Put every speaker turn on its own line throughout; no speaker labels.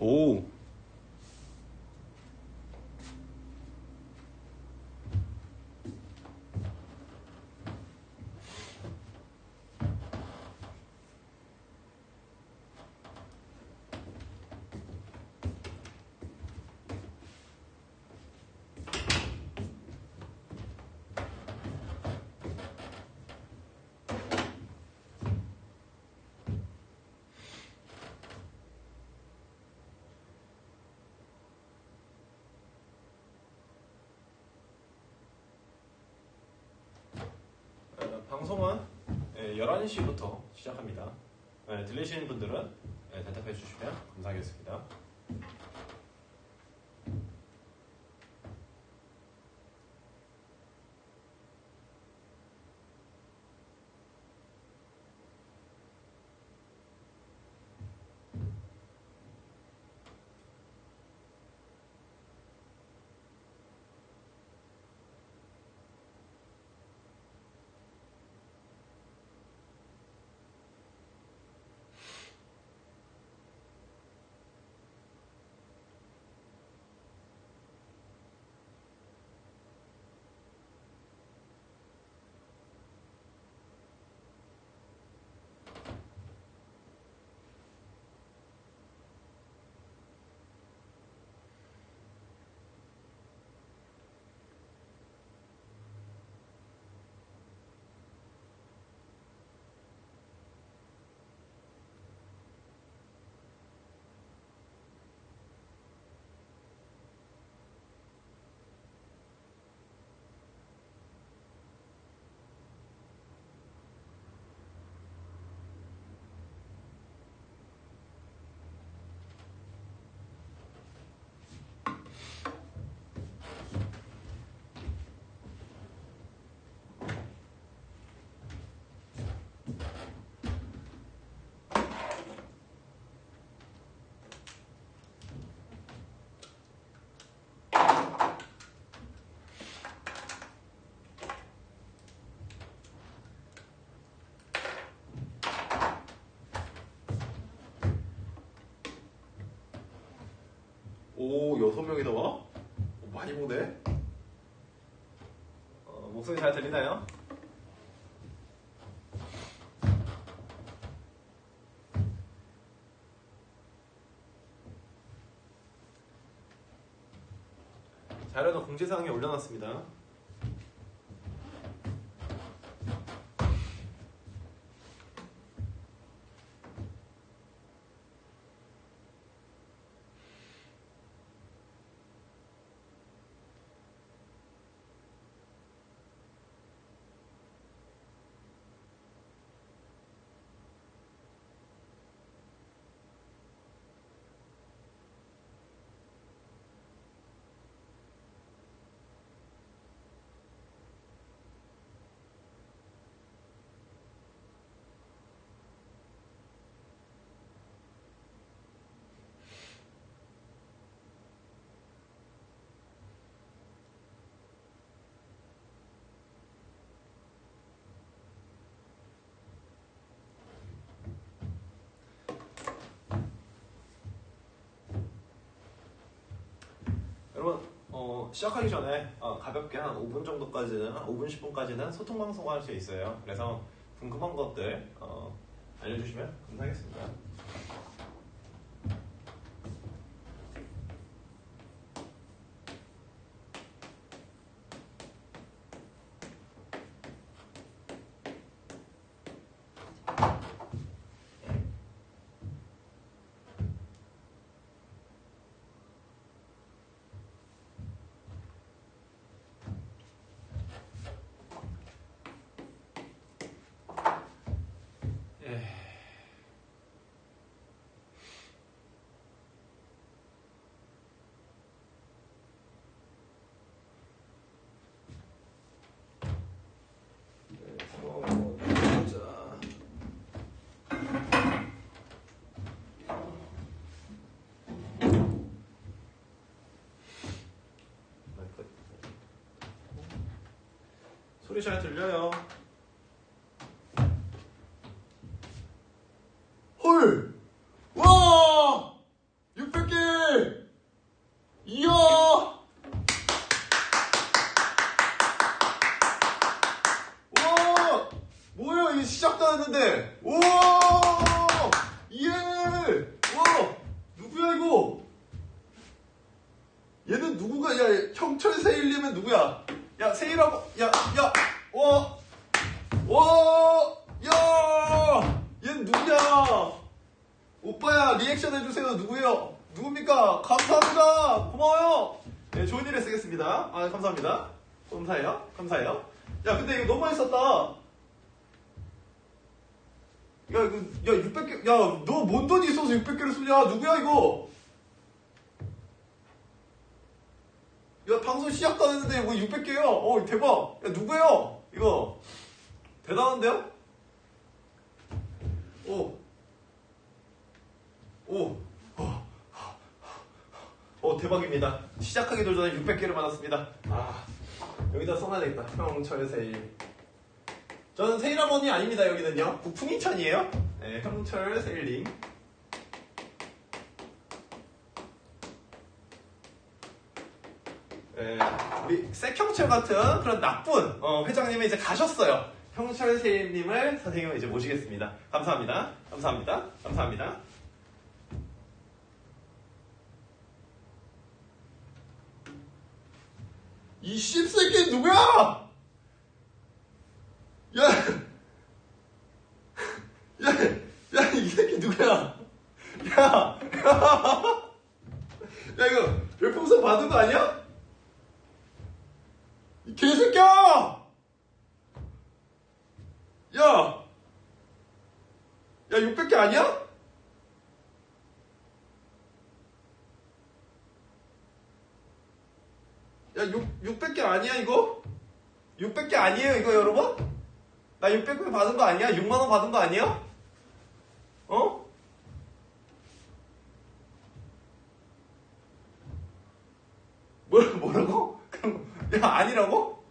오. 방송은 11시부터 시작합니다. 들리시는 분들은 대답해 주시면 감사하겠습니다. 오, 6명이나 와? 많이 보네? 목소리 잘 들리나요? 자료는 공지사항에 올려놨습니다. 여러분 시작하기 전에 가볍게 한 5분 정도까지는 5분 10분까지는 소통 방송을 할 수 있어요. 그래서 궁금한 것들 알려주시면 감사하겠습니다. 소리 잘 들려요? 헐! 와! 600개! 이거? 얘는 누구가? 야, 형철 세일님은 누구야? 야, 세일하고, 야, 얘는 누구야? 오빠야, 리액션 해주세요. 누구예요? 누굽니까? 감사합니다. 고마워요. 네, 좋은 일에 쓰겠습니다. 아, 감사합니다. 감사해요. 야, 근데 이거 너무 많이 썼다. 야, 이거, 야, 600개, 야, 너 뭔 돈이 있어서 600개를 쓰냐? 누구야, 이거? 야, 방송 시작도 안 했는데, 뭐 600개요? 대박. 야, 누구예요? 이거. 대단한데요? 대박입니다. 시작하기도 전에 600개를 받았습니다. 아, 여기다 써놔야 되겠다. 형철 세일. 저는 세일학원이 아닙니다. 여기는요. 북풍이천이에요. 네, 형철 세일링. 네, 우리 색형철 같은 그런 나쁜 회장님이 이제 가셨어요. 형철 세일님을 선생님은 이제 모시겠습니다. 감사합니다. 이 씹새끼 누구야? 야, 이 새끼 누구야? 야, 이거 별풍선 받은 거 아니야? 이 개새끼야! 야, 600개 아니야? 야, 600개 아니야, 이거? 600개 아니에요, 이거, 여러분? 나 600개 받은 거 아니야? 6만원 받은 거 아니야? 뭐라고? 야, 아니라고?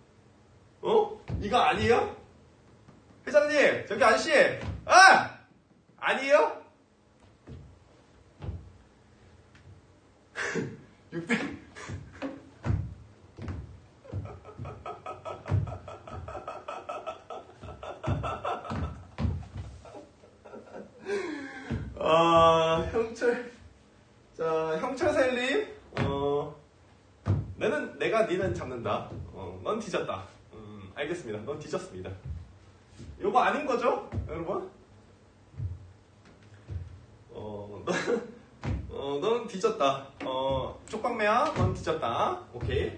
이거 아니에요? 회장님, 저기 아저씨! 아니에요? 600, 형철셀님, 내가 니는 잡는다. 넌 뒤졌다. 알겠습니다. 넌 뒤졌습니다. 요거 아닌 거죠? 여러분? 넌 뒤졌다. 쪽방매야, 넌 뒤졌다. 오케이.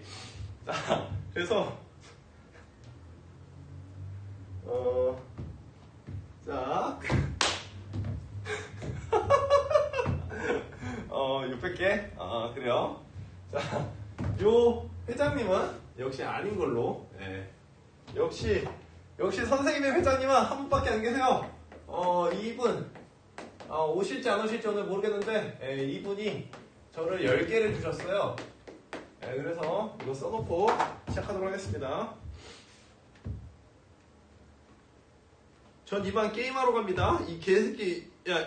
자, 그래서, 자, 600개? 그래요. 자, 요 회장님은 역시 아닌 걸로. 예. 역시 선생님의 회장님은 한 분밖에 안 계세요. 이분, 오실지 안 오실지 오늘 모르겠는데, 이분이 저를 10개를 주셨어요. 그래서 이거 써놓고 시작하도록 하겠습니다. 전 이번 게임하러 갑니다. 이 개새끼, 야,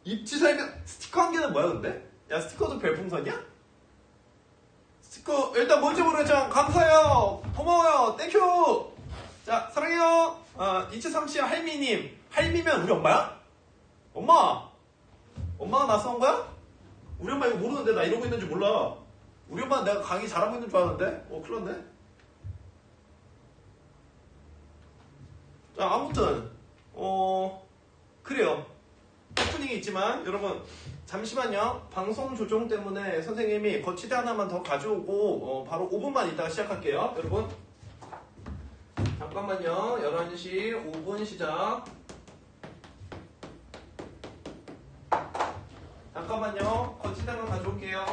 입지 살면, 스티커 한 개는 뭐야, 근데? 야, 스티커도 별풍선이야? 스티커, 일단 뭔지 모르겠지만, 감사해요. 고마워요. 땡큐. 자, 사랑해요. 이치삼치 할미님. 할미면 우리 엄마야? 엄마가 나 쏜 거야? 우리 엄마 이거 모르는데, 나 이러고 있는 줄 몰라. 우리 엄마는 내가 강의 잘하고 있는 줄 아는데? 큰일 났네. 자, 아무튼, 그래요. 오프닝이 있지만, 여러분, 잠시만요. 방송 조정 때문에 선생님이 거치대 하나만 더 가져오고, 바로 5분만 있다가 시작할게요. 여러분, 잠깐만요. 11시 5분 시작. 잠깐만요. 거치대만 가져올게요.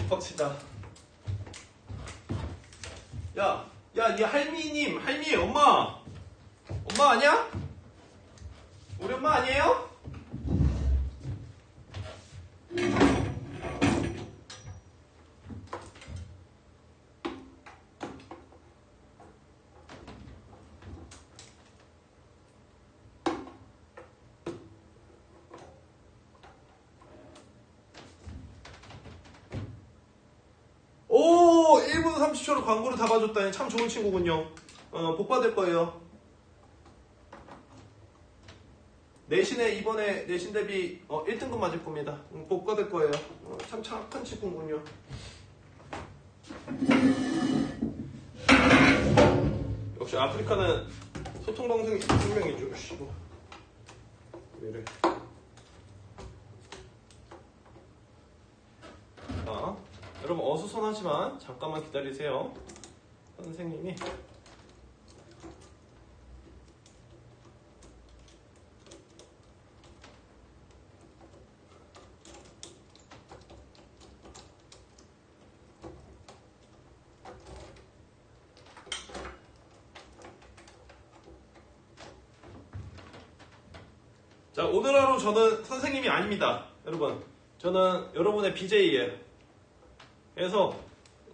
빡치다. 야, 이 할미 엄마 아니야? 우리 엄마 아니에요? 오, 1분 30초로 광고를 다 봐줬다니 참 좋은 친구군요. 복 받을 거예요. 내신에 이번에 내신 대비 1등급 맞을 겁니다. 복 받을 거예요. 참 착한 친구군요. 역시 아프리카는 소통방송이 생명이죠. 씨발. 왜 이래. 자, 여러분 어수선하지만 잠깐만 기다리세요. 선생님이 자, 오늘 하루 저는 선생님이 아닙니다. 여러분, 저는 여러분의 BJ예요. 그래서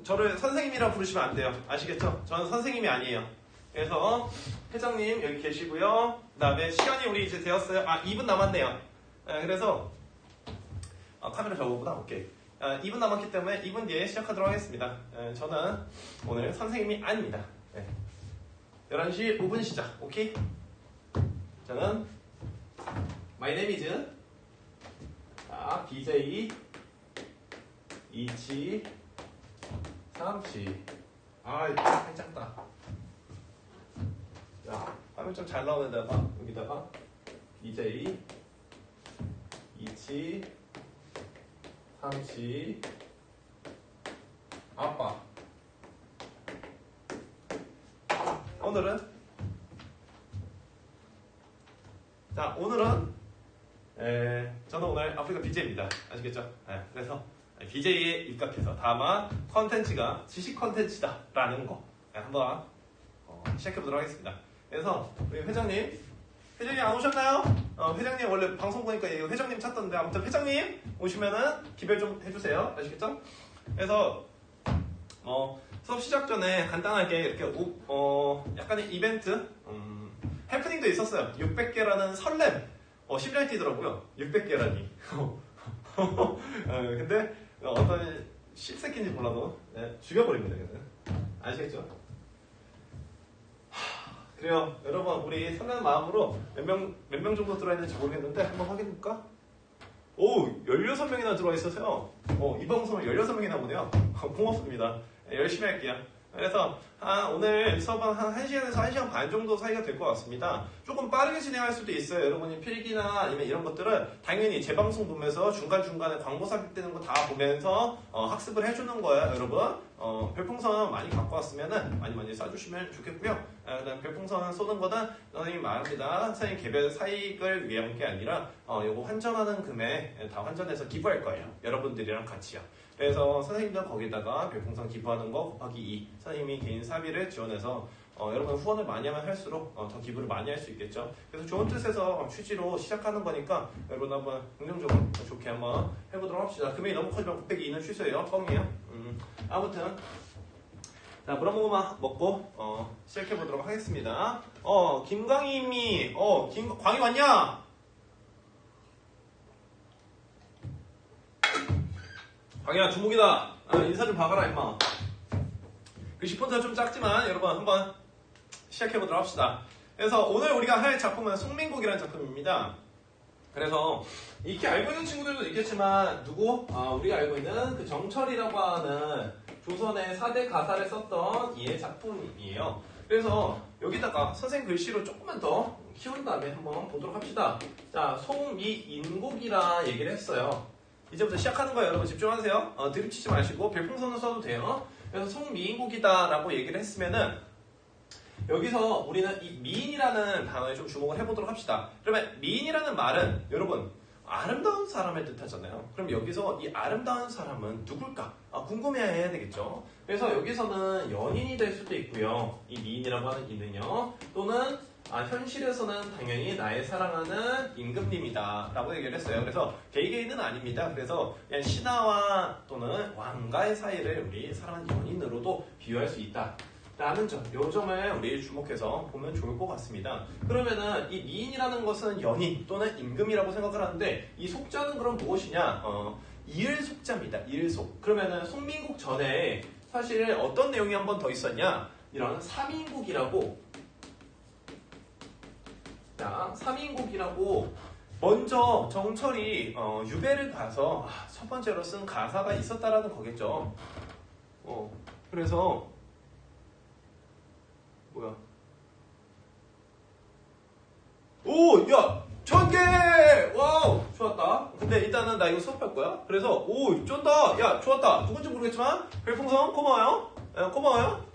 저를 선생님이라 부르시면 안 돼요. 아시겠죠? 저는 선생님이 아니에요. 그래서 회장님 여기 계시고요. 그 다음에 시간이 우리 이제 되었어요. 2분 남았네요. 그래서 카메라 저거보다 오케이. 2분 남았기 때문에 2분 뒤에 시작하도록 하겠습니다. 저는 오늘 선생님이 아닙니다. 11시 5분 시작. 오케이? 저는 My name is BJ 27 37. 팔 작다. 자, 화면 좀 잘 나오는 데다가 여기다가 BJ 27 30 아빠. 오늘은 저는 오늘 아프리카 BJ입니다. 아시겠죠? 그래서 BJ에 입각해서 다만 컨텐츠가 지식 컨텐츠다 라는 거 한번 시작해보도록 하겠습니다. 그래서 우리 회장님 안 오셨나요? 회장님 원래 방송 보니까 회장님 찾던데 아무튼 회장님 오시면은 기별 좀 해주세요. 아시겠죠? 그래서 수업 시작 전에 간단하게 이렇게 약간의 이벤트 해프닝도 있었어요. 600개라는 설렘 심장이 뛰더라고요. 600개라니. 근데 어떤 씹새끼인지 몰라도 죽여버립니다. 아시겠죠? 그래요. 여러분 우리 설레는 마음으로 몇 명 정도 들어있는지 모르겠는데 한번 확인해볼까? 오, 16명이나 들어있어서요. 이 방송을 16명이나 보네요. 고맙습니다. 열심히 할게요. 그래서 오늘 수업은 한 1시간에서 1시간 반 정도 사이가 될 것 같습니다. 조금 빠르게 진행할 수도 있어요. 여러분이 필기나 아니면 이런 것들은 당연히 재방송 보면서 중간중간에 광고 삽입되는 거 다 보면서 학습을 해주는 거예요. 여러분 별풍선 많이 갖고 왔으면 많이 쏴주시면 좋겠고요. 그다음 별풍선 쏘는 거는 선생님 말합니다. 선생님 개별 사익을 위한 게 아니라 요거 환전하는 금액 다 환전해서 기부할 거예요. 여러분들이랑 같이요. 그래서 선생님도 거기다가 별풍선 기부하는 거 곱하기 2 선생님이 개인 사비를 지원해서 여러분 후원을 많이 하면 할수록 더 기부를 많이 할 수 있겠죠. 그래서 좋은 뜻에서 취지로 시작하는 거니까 여러분 한번 긍정적으로 좋게 한번 해보도록 합시다. 금액이 너무 커지면 곱하기 2는 취소예요. 뻥이에요. 아무튼 자, 물 한 모금만 먹고 시작해보도록 하겠습니다. 김광희님이 광희 왔냐? 광희야 주목이다. 인사 좀 박아라 임마. 글씨 폰트가 좀 작지만 여러분 한번 시작해보도록 합시다. 그래서 오늘 우리가 할 작품은 송민국이라는 작품입니다. 그래서 익히 알고 있는 친구들도 있겠지만 우리가 알고 있는 그 정철이라고 하는 조선의 4대 가사를 썼던 이의 작품이에요. 그래서 여기다가 선생님 글씨로 조금만 더 키운 다음에 한번 보도록 합시다. 자, 송미인곡이라 얘기를 했어요. 이제부터 시작하는 거예요. 여러분 집중하세요. 드립치지 마시고 별풍선을 써도 돼요. 그래서 송미인곡이다 라고 얘기를 했으면은 여기서 우리는 이 미인이라는 단어에 좀 주목을 해보도록 합시다. 그러면 미인이라는 말은 여러분 아름다운 사람을 뜻하잖아요. 그럼 여기서 이 아름다운 사람은 누굴까? 궁금해야 되겠죠. 그래서 여기서는 연인이 될 수도 있고요. 이 미인이라고 하는 이는요. 또는 현실에서는 당연히 나의 사랑하는 임금님이다 라고 얘기를 했어요. 그래서 개개인은 아닙니다. 그래서 그냥 신하와 또는 왕가의 사이를 우리 사랑하는 연인으로도 비유할 수 있다 라는 점, 이 점을 우리 주목해서 보면 좋을 것 같습니다. 그러면은 이 미인이라는 것은 연인 또는 임금이라고 생각을 하는데 이 속자는 그럼 무엇이냐? 이을 속자입니다. 이을 속. 그러면은 송민국 전에 사실 어떤 내용이 한 번 더 있었냐? 이런 삼인국이라고. 자, 삼인국이라고 먼저 정철이 유배를 가서 첫 번째로 쓴 가사가 있었다라는 거겠죠. 그래서 뭐야? 오, 야, 1000개! 와우, 좋았다. 근데 일단은 나 이거 수업할 거야. 그래서 오, 쩐다. 야, 좋았다. 누군지 모르겠지만 별풍선 고마워요. 고마워요.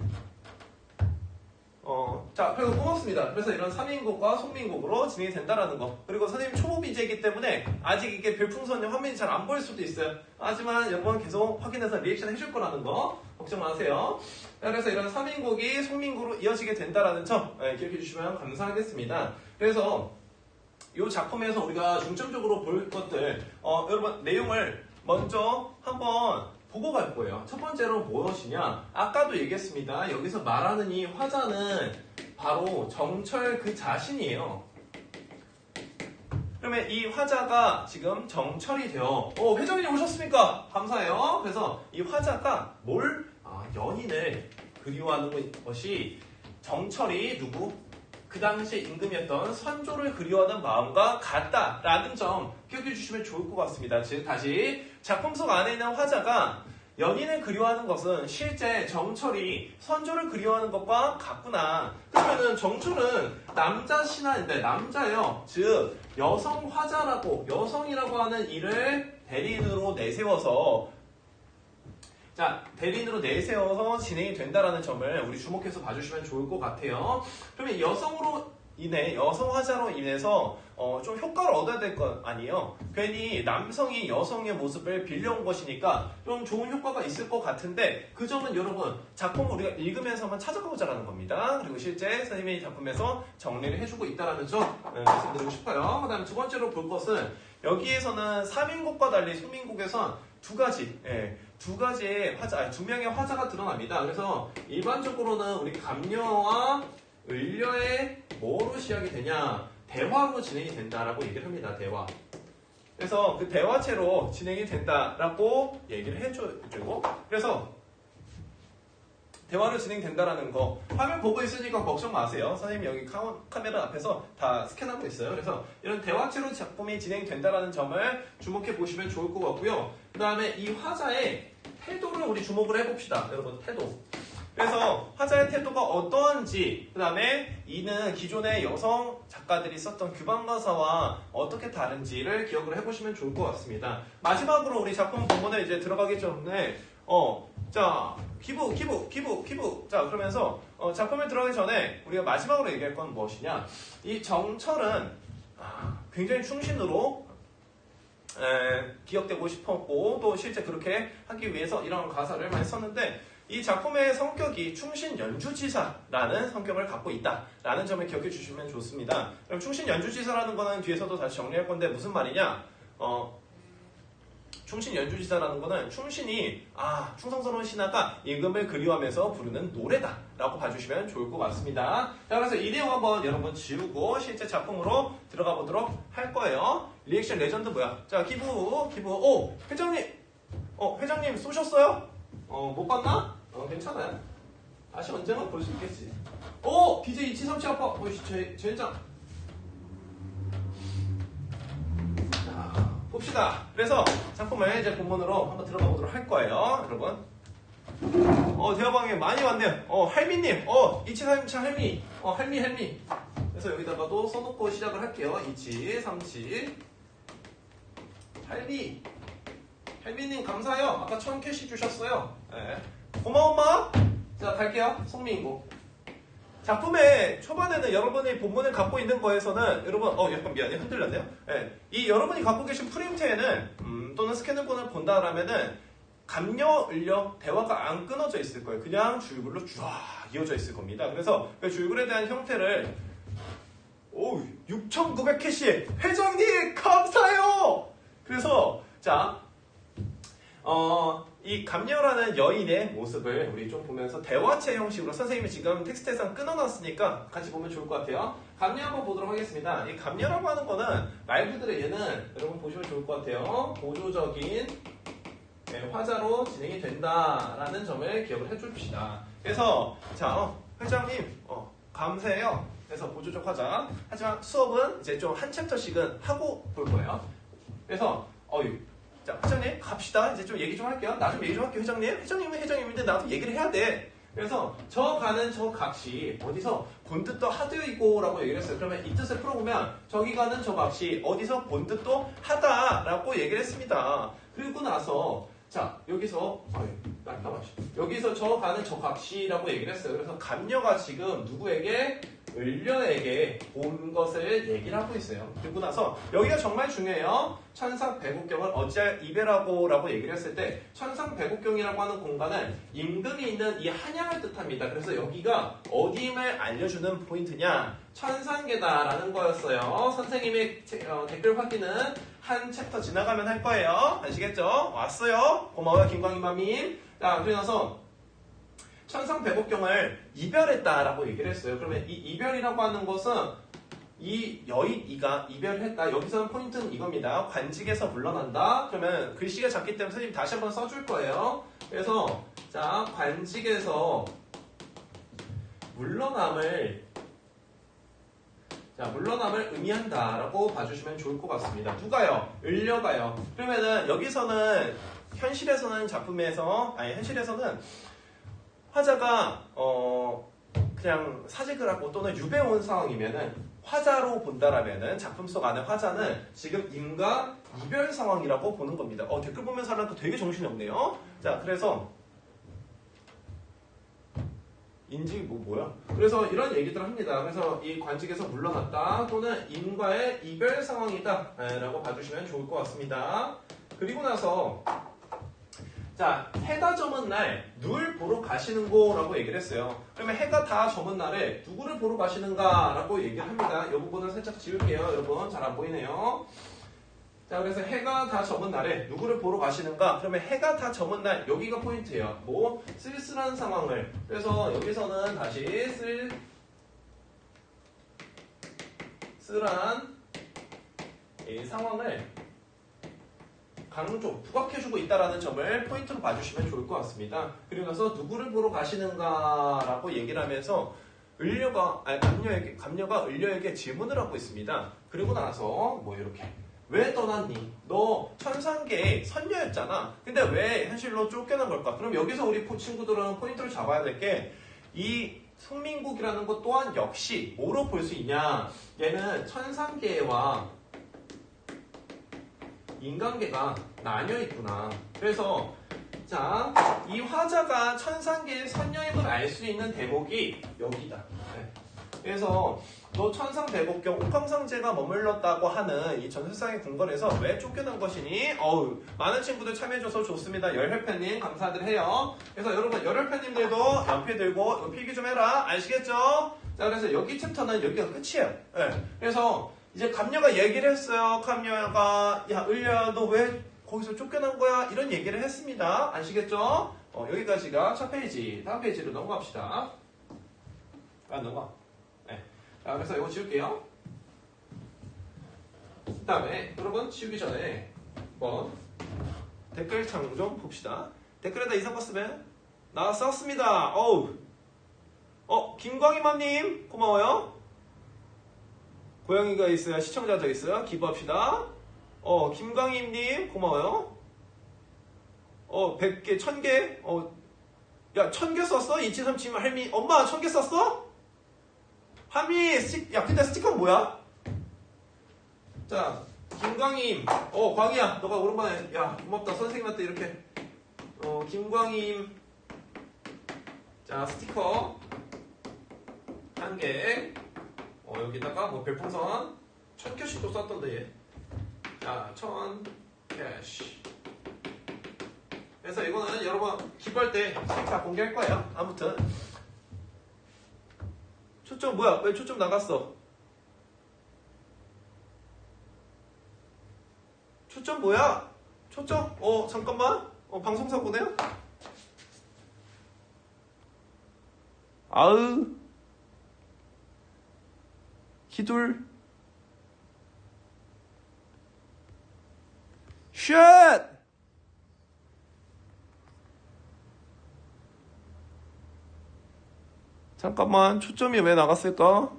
자, 그래서 고맙습니다. 그래서 이런 3인국과 송민국으로 진행이 된다라는 거. 그리고 선생님 초보 BJ이기 때문에 아직 이게 별풍선이 화면이 잘 안 보일 수도 있어요. 하지만 여러분 계속 확인해서 리액션 해줄 거라는 거 걱정 마세요. 그래서 이런 3인국이 송민국으로 이어지게 된다라는 점 기억해 주시면 감사하겠습니다. 그래서 이 작품에서 우리가 중점적으로 볼 것들 여러분 내용을 먼저 한번 보고 갈 거예요. 첫 번째로 무엇이냐? 아까도 얘기했습니다. 여기서 말하는 이 화자는 바로 정철 그 자신이에요. 그러면 이 화자가 지금 정철이 되어 회장님 오셨습니까? 감사해요. 그래서 이 화자가 연인을 그리워하는 것이 정철이 누구? 그 당시 임금이었던 선조를 그리워하는 마음과 같다라는 점 기억해 주시면 좋을 것 같습니다. 즉 다시 작품 속 안에 있는 화자가 연인을 그리워하는 것은 실제 정철이 선조를 그리워하는 것과 같구나. 그러면은 정철은 남자 신하인데 남자예요. 즉 여성 화자라고 여성이라고 하는 이를 대리인으로 내세워서 내세워서 진행이 된다라는 점을 우리 주목해서 봐주시면 좋을 것 같아요. 그러면 여성 화자로 인해서 좀 효과를 얻어야 될 것 아니에요. 괜히 남성이 여성의 모습을 빌려온 것이니까 좀 좋은 효과가 있을 것 같은데 그 점은 여러분 작품을 우리가 읽으면서만 찾아보자라는 겁니다. 그리고 실제 선생님이 작품에서 정리를 해주고 있다는 점 말씀드리고 싶어요. 그 다음에 두 번째로 볼 것은 여기에서는 3인국과 달리 송민국에선 두 명의 화자가 드러납니다. 그래서 일반적으로는 우리 감녀와 을려의 뭐로 시작이 되냐? 대화로 진행이 된다라고 얘기를 합니다. 대화. 그래서 그 대화체로 진행이 된다라고 얘기를 해주고 그래서 대화로 진행된다라는 거 화면 보고 있으니까 걱정 마세요. 선생님 여기 카메라 앞에서 다 스캔하고 있어요. 그래서 이런 대화체로 작품이 진행된다라는 점을 주목해 보시면 좋을 것 같고요. 그 다음에 이 화자의 태도를 우리 주목을 해봅시다. 여러분 태도. 그래서 화자의 태도가 어떠한지 그 다음에 이는 기존의 여성 작가들이 썼던 규방가사와 어떻게 다른지를 기억을 해보시면 좋을 것 같습니다. 마지막으로 우리 작품 본문에 이제 들어가기 전에 자 기부 자 그러면서 작품에 들어가기 전에 우리가 마지막으로 얘기할 건 무엇이냐 이 정철은 굉장히 충신으로 기억되고 싶었고 또 실제 그렇게 하기 위해서 이런 가사를 많이 썼는데 이 작품의 성격이 충신 연주지사라는 성격을 갖고 있다라는 점을 기억해 주시면 좋습니다. 그럼 충신 연주지사라는 거는 뒤에서도 다시 정리할 건데 무슨 말이냐 충신 연주지사라는 거는 충신이 충성스러운 신하가 임금을 그리워하면서 부르는 노래다라고 봐주시면 좋을 것 같습니다. 자 그래서 이 내용 한번 여러분 지우고 실제 작품으로 들어가 보도록 할 거예요. 리액션 레전드 뭐야? 자 기부 회장님 쏘셨어요? 못 봤나? 괜찮아요. 다시 언젠가 볼 수 있겠지. BJ 2737 아빠 젠장. 봅시다. 그래서 작품을 이제 본문으로 한번 들어가 보도록 할 거예요, 여러분. 대화방에 많이 왔네요. 할미님, 2737 할미, 할미. 그래서 여기다가도 써놓고 시작을 할게요. 2737 할미님 감사해요. 아까 1000캐시 주셨어요. 네. 고마워 엄마. 자 갈게요. 송민국. 작품의 초반에는 여러분이 본문을 갖고 있는 거에서는 여러분 약간 미안해 흔들렸네요. 예, 이 여러분이 갖고 계신 프린트에는 또는 스캐너본을 본다라면은 감려, 을려, 대화가 안 끊어져 있을 거예요. 그냥 줄글로 쫙 이어져 있을 겁니다. 그래서 그 줄글에 대한 형태를 6,900캐시 회장님 감사해요. 그래서 자 이 감녀라는 여인의 모습을 우리 좀 보면서 대화체 형식으로 선생님이 지금 텍스트에서 끊어놨으니까 같이 보면 좋을 것 같아요. 감녀 한번 보도록 하겠습니다. 이 감녀라고 하는 거는 말 그대로 얘는 여러분 보시면 좋을 것 같아요. 보조적인 화자로 진행이 된다라는 점을 기억을 해줍시다. 그래서 자 회장님 감사해요. 그래서 보조적 화자. 하지만 수업은 이제 좀 한 챕터씩은 하고 볼 거예요. 그래서 자 회장님 갑시다. 이제 좀 얘기 좀 할게요. 나 좀 얘기 좀 할게요. 회장님은 회장님인데 나도 얘기를 해야 돼. 그래서 저 가는 저 값이 어디서 본뜻도 하드이고 라고 얘기를 했어요. 그러면 이 뜻을 풀어보면 저기 가는 저 값이 어디서 본뜻도 하다라고 얘기를 했습니다. 그리고 나서 자 여기서 여기서 저 가는 저 값이라고 얘기를 했어요. 그래서 감녀가 지금 누구에게? 을려에게 본 것을 얘기를 하고 있어요. 그리고 나서 여기가 정말 중요해요. 천상배국경을 어찌할 이별하고 라고 얘기를 했을 때 천상배국경이라고 하는 공간은 임금이 있는 이 한양을 뜻합니다. 그래서 여기가 어디임을 알려주는 포인트냐? 천상계다라는 거였어요. 선생님의 댓글 확인은 한 챕터 지나가면 할 거예요. 아시겠죠? 왔어요. 고마워요 김광희맘님. 자 그리고 나서 천상배국경을 이별했다라고 얘기를 했어요. 그러면 이 이별이라고 하는 것은 이 여인이가 이별했다. 여기서는 포인트는 이겁니다. 관직에서 물러난다. 그러면 글씨가 작기 때문에 선생님 다시 한번 써줄 거예요. 그래서 자 관직에서 물러남을 의미한다라고 봐주시면 좋을 것 같습니다. 누가요? 을려가요. 그러면은 여기서는 현실에서는 화자가 그냥 사직을 하고 또는 유배 온 상황이면은 화자로 본다라면은 작품 속 안에 화자는 지금 임과 이별 상황이라고 보는 겁니다. 댓글 보면서 하려니까 되게 정신이 없네요. 자 그래서 뭐야? 그래서 이런 얘기들을 합니다. 그래서 이 관직에서 물러났다 또는 임과의 이별 상황이다 라고 봐주시면 좋을 것 같습니다. 그리고 나서 자, 해가 저문 날 누굴 보러 가시는 거라고 얘기를 했어요. 그러면 해가 다 저문 날에 누구를 보러 가시는가 라고 얘기를 합니다. 이 부분은 살짝 지울게요. 여러분 잘 안 보이네요. 자, 그래서 해가 다 저문 날에 누구를 보러 가시는가? 그러면 해가 다 저문 날 여기가 포인트예요. 쓸쓸한 상황을. 그래서 여기서는 다시 쓸쓸한 이 상황을 강조, 부각해주고 있다는 점을 포인트로 봐주시면 좋을 것 같습니다. 그리고 나서 누구를 보러 가시는가라고 얘기를 하면서 감녀가 을려에게 질문을 하고 있습니다. 그리고 나서 이렇게 왜 떠났니? 너 천상계의 선녀였잖아. 근데 왜 현실로 쫓겨난 걸까? 그럼 여기서 우리 친구들은 포인트를 잡아야 될 게 이 송민국이라는 것 또한 역시 뭐로 볼 수 있냐? 얘는 천상계와 인간계가 나뉘어 있구나. 그래서 자, 이 화자가 천상계의 선녀임을 알 수 있는 대목이 여기다. 그래서 너 천상배국경 옥황상제가 머물렀다고 하는 이 전설상의 궁궐에서 왜 쫓겨난 것이니? 많은 친구들 참여해줘서 좋습니다. 열혈팬님 감사들 해요. 그래서 여러분 열혈팬님들도 연필 들고 이거 필기 좀 해라. 아시겠죠? 자, 그래서 여기 챕터는 여기가 끝이에요. 그래서 이제 감녀가 얘기를 했어요. 감녀가 야 을려야 너 왜 거기서 쫓겨난 거야? 이런 얘기를 했습니다. 아시겠죠? 여기까지가 첫 페이지. 다음 페이지로 넘어갑시다. 넘어가. 자, 그래서 이거 지울게요. 그 다음에 여러분 지우기 전에 한번 댓글 창 좀 봅시다. 댓글에다 이상거 쓰면 나 썼습니다. 김광희맘님 고마워요. 고양이가 있어야 시청자가 있어요. 기부합시다. 김광희님 고마워요. 100개, 1000개. 야, 1000개 썼어? 이치삼치면 할미. 엄마 1000개 썼어? 할미, 야, 근데 스티커는 뭐야? 자, 김광희. 광희야, 너가 오랜만에, 야, 고맙다. 선생님한테 이렇게. 김광희. 자, 스티커. 한 개. 여기다가 뭐 별풍선 1000개씩도 썼던데 얘. 자, 1000개씩. 그래서 이거는 여러분 기부할 때 다 공개할 거예요. 아무튼 초점 뭐야? 왜 초점 나갔어? 초점 뭐야? 초점? 잠깐만. 방송사고네요? 아으. 기둘. 쉣! 잠깐만, 초점이 왜 나갔을까?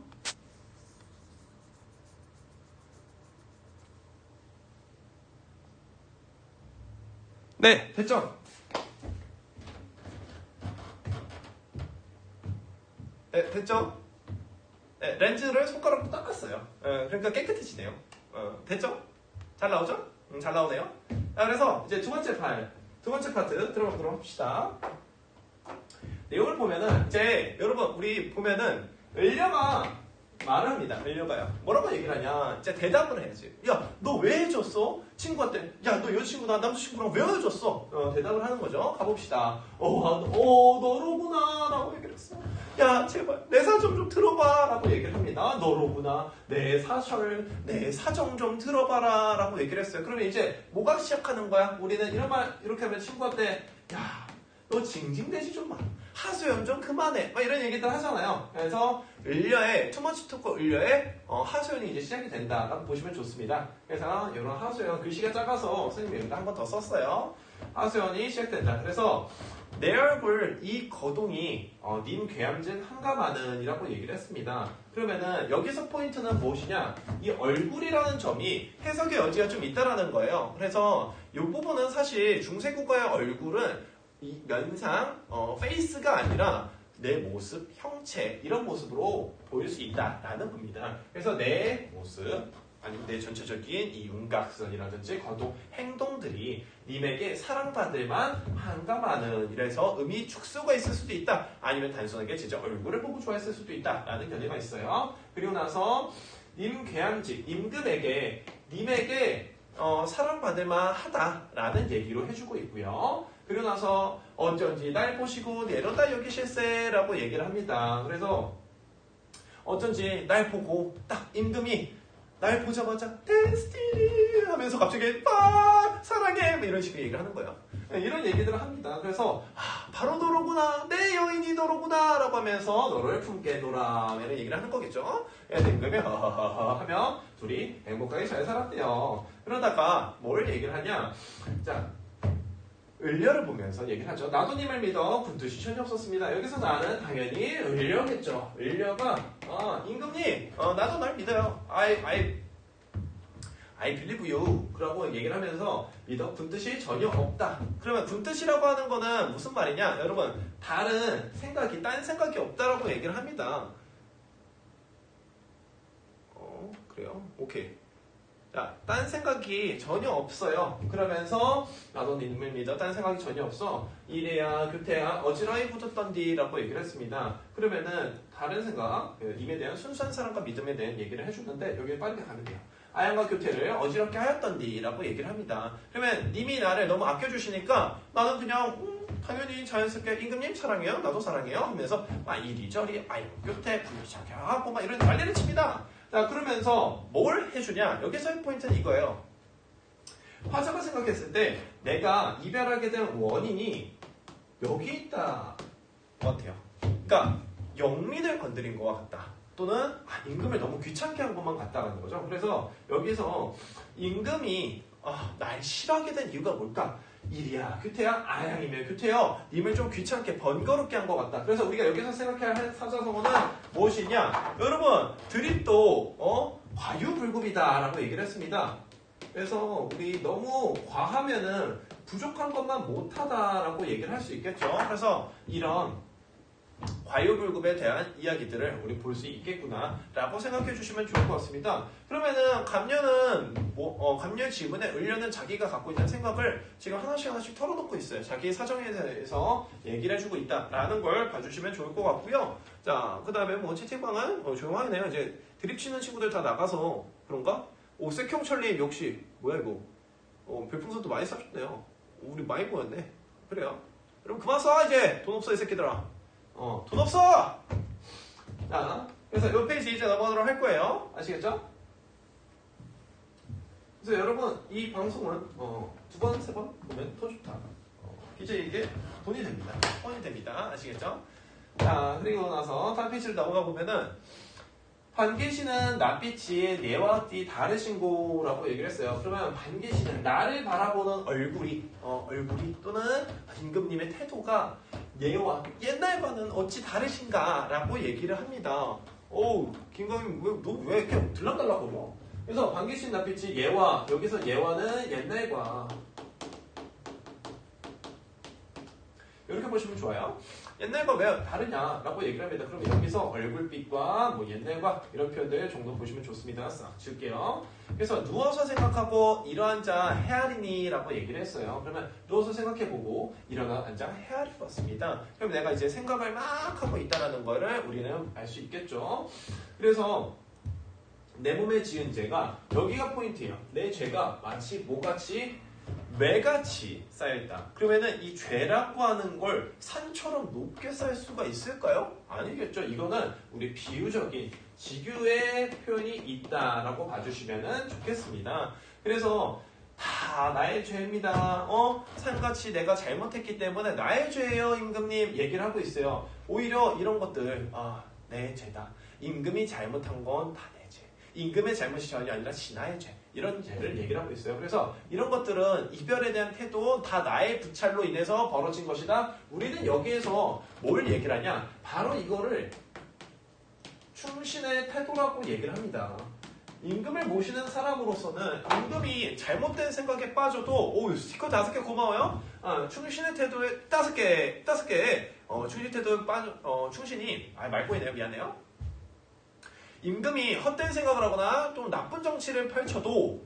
네, 됐죠? 네, 됐죠? 네, 렌즈를 손가락으로 닦았어요. 그러니까 깨끗해지네요. 됐죠? 잘 나오죠? 잘 나오네요. 그래서 이제 두 번째 파트 들어가도록 합시다. 내용을 보면은 이제 여러분 우리 보면은 을려가 말을 합니다. 을려가요. 뭐라고 얘기를 하냐? 이제 대답을 해야지. 야, 너 왜 해줬어? 친구한테. 야, 너 여자친구랑 남자친구랑 왜 해줬어? 대답을 하는 거죠. 가봅시다. 너로구나 라고 얘기를 했어. 야, 제발 내 사정 좀 들어봐 라고 얘기를 합니다. 너로구나. 내 사정 좀 들어봐라 라고 얘기를 했어요. 그러면 이제 뭐가 시작하는 거야? 우리는 이런 말 이렇게 하면 친구한테 야, 너 징징대지 좀 마. 하소연 좀 그만해. 막 이런 얘기들 하잖아요. 그래서 을려의 투머치 토크 을려의 하소연이 이제 시작이 된다라고 보시면 좋습니다. 그래서 이런 하소연 글씨가 작아서 선생님이 여기다 한 번 더 썼어요. 하소연이 시작된다. 그래서 내 얼굴 이 거동이 님 괴함진 한가마는 이라고 얘기를 했습니다. 그러면은 여기서 포인트는 무엇이냐? 이 얼굴이라는 점이 해석의 여지가 좀 있다라는 거예요. 그래서 이 부분은 사실 중세국어의 얼굴은 이 면상, 페이스가 아니라 내 모습, 형체 이런 모습으로 보일 수 있다라는 겁니다. 그래서 내 모습 아니면 내 전체적인 이 윤곽선이라든지 거동, 행동들이 님에게 사랑받을만 한가마는 이래서 의미 축소가 있을 수도 있다. 아니면 단순하게 진짜 얼굴을 보고 좋아했을 수도 있다라는 견해가 있어요. 그리고 나서 님 괴함직, 임금에게 님에게 사랑받을만 하다라는 얘기로 해주고 있고요. 그리고 나서 어쩐지 날 보시고 내려다 여기실세라고 얘기를 합니다. 그래서 어쩐지 날 보고 딱 임금이 날 보자마자 데스티니 하면서 갑자기 사랑해 이런 식으로 얘기를 하는 거예요. 이런 얘기들을 합니다. 그래서 바로 너로구나 내 여인이 너로구나 라고 하면서 너를 품게 놀아 이런 얘기를 하는 거겠죠. 임금이 하면 둘이 행복하게 잘 살았대요. 그러다가 뭘 얘기를 하냐. 자, 을려를 보면서 얘기를 하죠. 나도 님을 믿어 군뜻이 전혀 없었습니다. 여기서 나는 당연히 을려겠죠. 을려가 임금님 나도 날 믿어요. I believe you 라고 얘기를 하면서 믿어 군뜻이 전혀 없다. 그러면 군뜻이라고 하는 거는 무슨 말이냐? 여러분 다른 생각이 딴 생각이 없다라고 얘기를 합니다. 그래요? 오케이. 자, 딴 생각이 전혀 없어요. 그러면서 나도 님을 믿어. 딴 생각이 전혀 없어. 이래야 교태야 어지러이 붙었던디 라고 얘기를 했습니다. 그러면은 다른 생각, 님에 대한 순수한 사랑과 믿음에 대한 얘기를 해주는데 여기에 빠르게 가면 돼요. 아양과 교태를 어지럽게 하였던디 라고 얘기를 합니다. 그러면 님이 나를 너무 아껴주시니까 나는 그냥 당연히 자연스럽게 임금님 사랑해요. 나도 사랑해요. 하면서 이리저리 아양 교태 부르자게 하고 막 이런 난리를 칩니다. 자, 그러면서 뭘 해주냐? 여기서의 포인트는 이거예요. 화자가 생각했을 때 내가 이별하게 된 원인이 여기 있다 것 같아요. 그러니까 영민을 건드린 것과 같다. 또는 임금을 너무 귀찮게 한 것만 같다는 거죠. 그래서 여기서 임금이 날 싫어하게 된 이유가 뭘까? 이리야 규태야 아양이면 규태여 님을 좀 귀찮게 번거롭게 한 것 같다. 그래서 우리가 여기서 생각해야 할 사자성어는 무엇이냐? 여러분 드립도 과유불급이다 라고 얘기를 했습니다. 그래서 우리 너무 과하면은 부족한 것만 못하다 라고 얘기를 할 수 있겠죠. 그래서 이런 과유불급에 대한 이야기들을 우리 볼 수 있겠구나 라고 생각해 주시면 좋을 것 같습니다. 그러면은 감녀는 감녀의 지분에 을려는 자기가 갖고 있는 생각을 지금 하나씩 털어놓고 있어요. 자기 사정에 대해서 얘기를 해주고 있다라는 걸 봐주시면 좋을 것 같고요. 자, 그 다음에 뭐 채팅방은 조용하네요. 이제 드립 치는 친구들 다 나가서 그런가? 오, 색형철님 역시 뭐야 이거? 별풍선도 많이 쏴줬네요. 우리 많이 모였네. 그래요. 그럼 그만 쏴 이제. 돈 없어 이 새끼들아. 돈 없어! 자, 그래서 이 페이지 이제 넘어가도록 할 거예요. 아시겠죠? 그래서 여러분, 이 방송은, 두 번, 세 번 보면 더 좋다. 이제 이게 돈이 됩니다. 펀이 됩니다. 아시겠죠? 자, 그리고 나서 다음 페이지를 넘어가 보면은, 반기시는 낯빛이 내와 띠 다르신 거라고 얘기를 했어요. 그러면 반기시는 나를 바라보는 얼굴이 또는 임금님의 태도가 얘와 옛날과는 어찌 다르신가라고 얘기를 합니다. 오우, 김광임 너 왜 이렇게 들락달락거려? 그래서 반기신 낯빛이 얘와 여기서 얘와는 옛날과 이렇게 보시면 좋아요. 옛날과 왜 다르냐라고 얘기를 합니다. 그럼 여기서 얼굴빛과 뭐 옛날과 이런 표현들 정도 보시면 좋습니다. 싹 지울게요. 그래서 누워서 생각하고 일어 앉아 헤아리니라고 얘기를 했어요. 그러면 누워서 생각해보고 일어나 앉아 헤아리봤습니다. 그럼 내가 이제 생각을 막 하고 있다는 거를 우리는 알 수 있겠죠. 그래서 내 몸에 지은 죄가 여기가 포인트예요. 내 죄가 마치 뭐같이 매같이 쌓여있다. 그러면은 이 죄라고 하는 걸 산처럼 높게 쌓일 수가 있을까요? 아니겠죠. 이거는 우리 비유적인 지규의 표현이 있다라고 봐주시면 좋겠습니다. 그래서 다 나의 죄입니다. 산같이 내가 잘못했기 때문에 나의 죄예요, 임금님 얘기를 하고 있어요. 오히려 이런 것들 내 죄다. 임금이 잘못한 건 다 내 죄. 임금의 잘못이 전혀 아니라 신하의 죄. 이런 죄를 얘기를 하고 있어요. 그래서 이런 것들은 이별에 대한 태도 다 나의 부찰로 인해서 벌어진 것이다. 우리는 여기에서 뭘 얘기를 하냐? 바로 이거를 충신의 태도라고 얘기를 합니다. 임금을 모시는 사람으로서는 임금이 잘못된 생각에 빠져도 스티커 5개 고마워요. 충신의 태도에 5개 충신 태도에 빠져 충신이 말꼬이네요. 미안해요. 임금이 헛된 생각을 하거나 또 나쁜 정치를 펼쳐도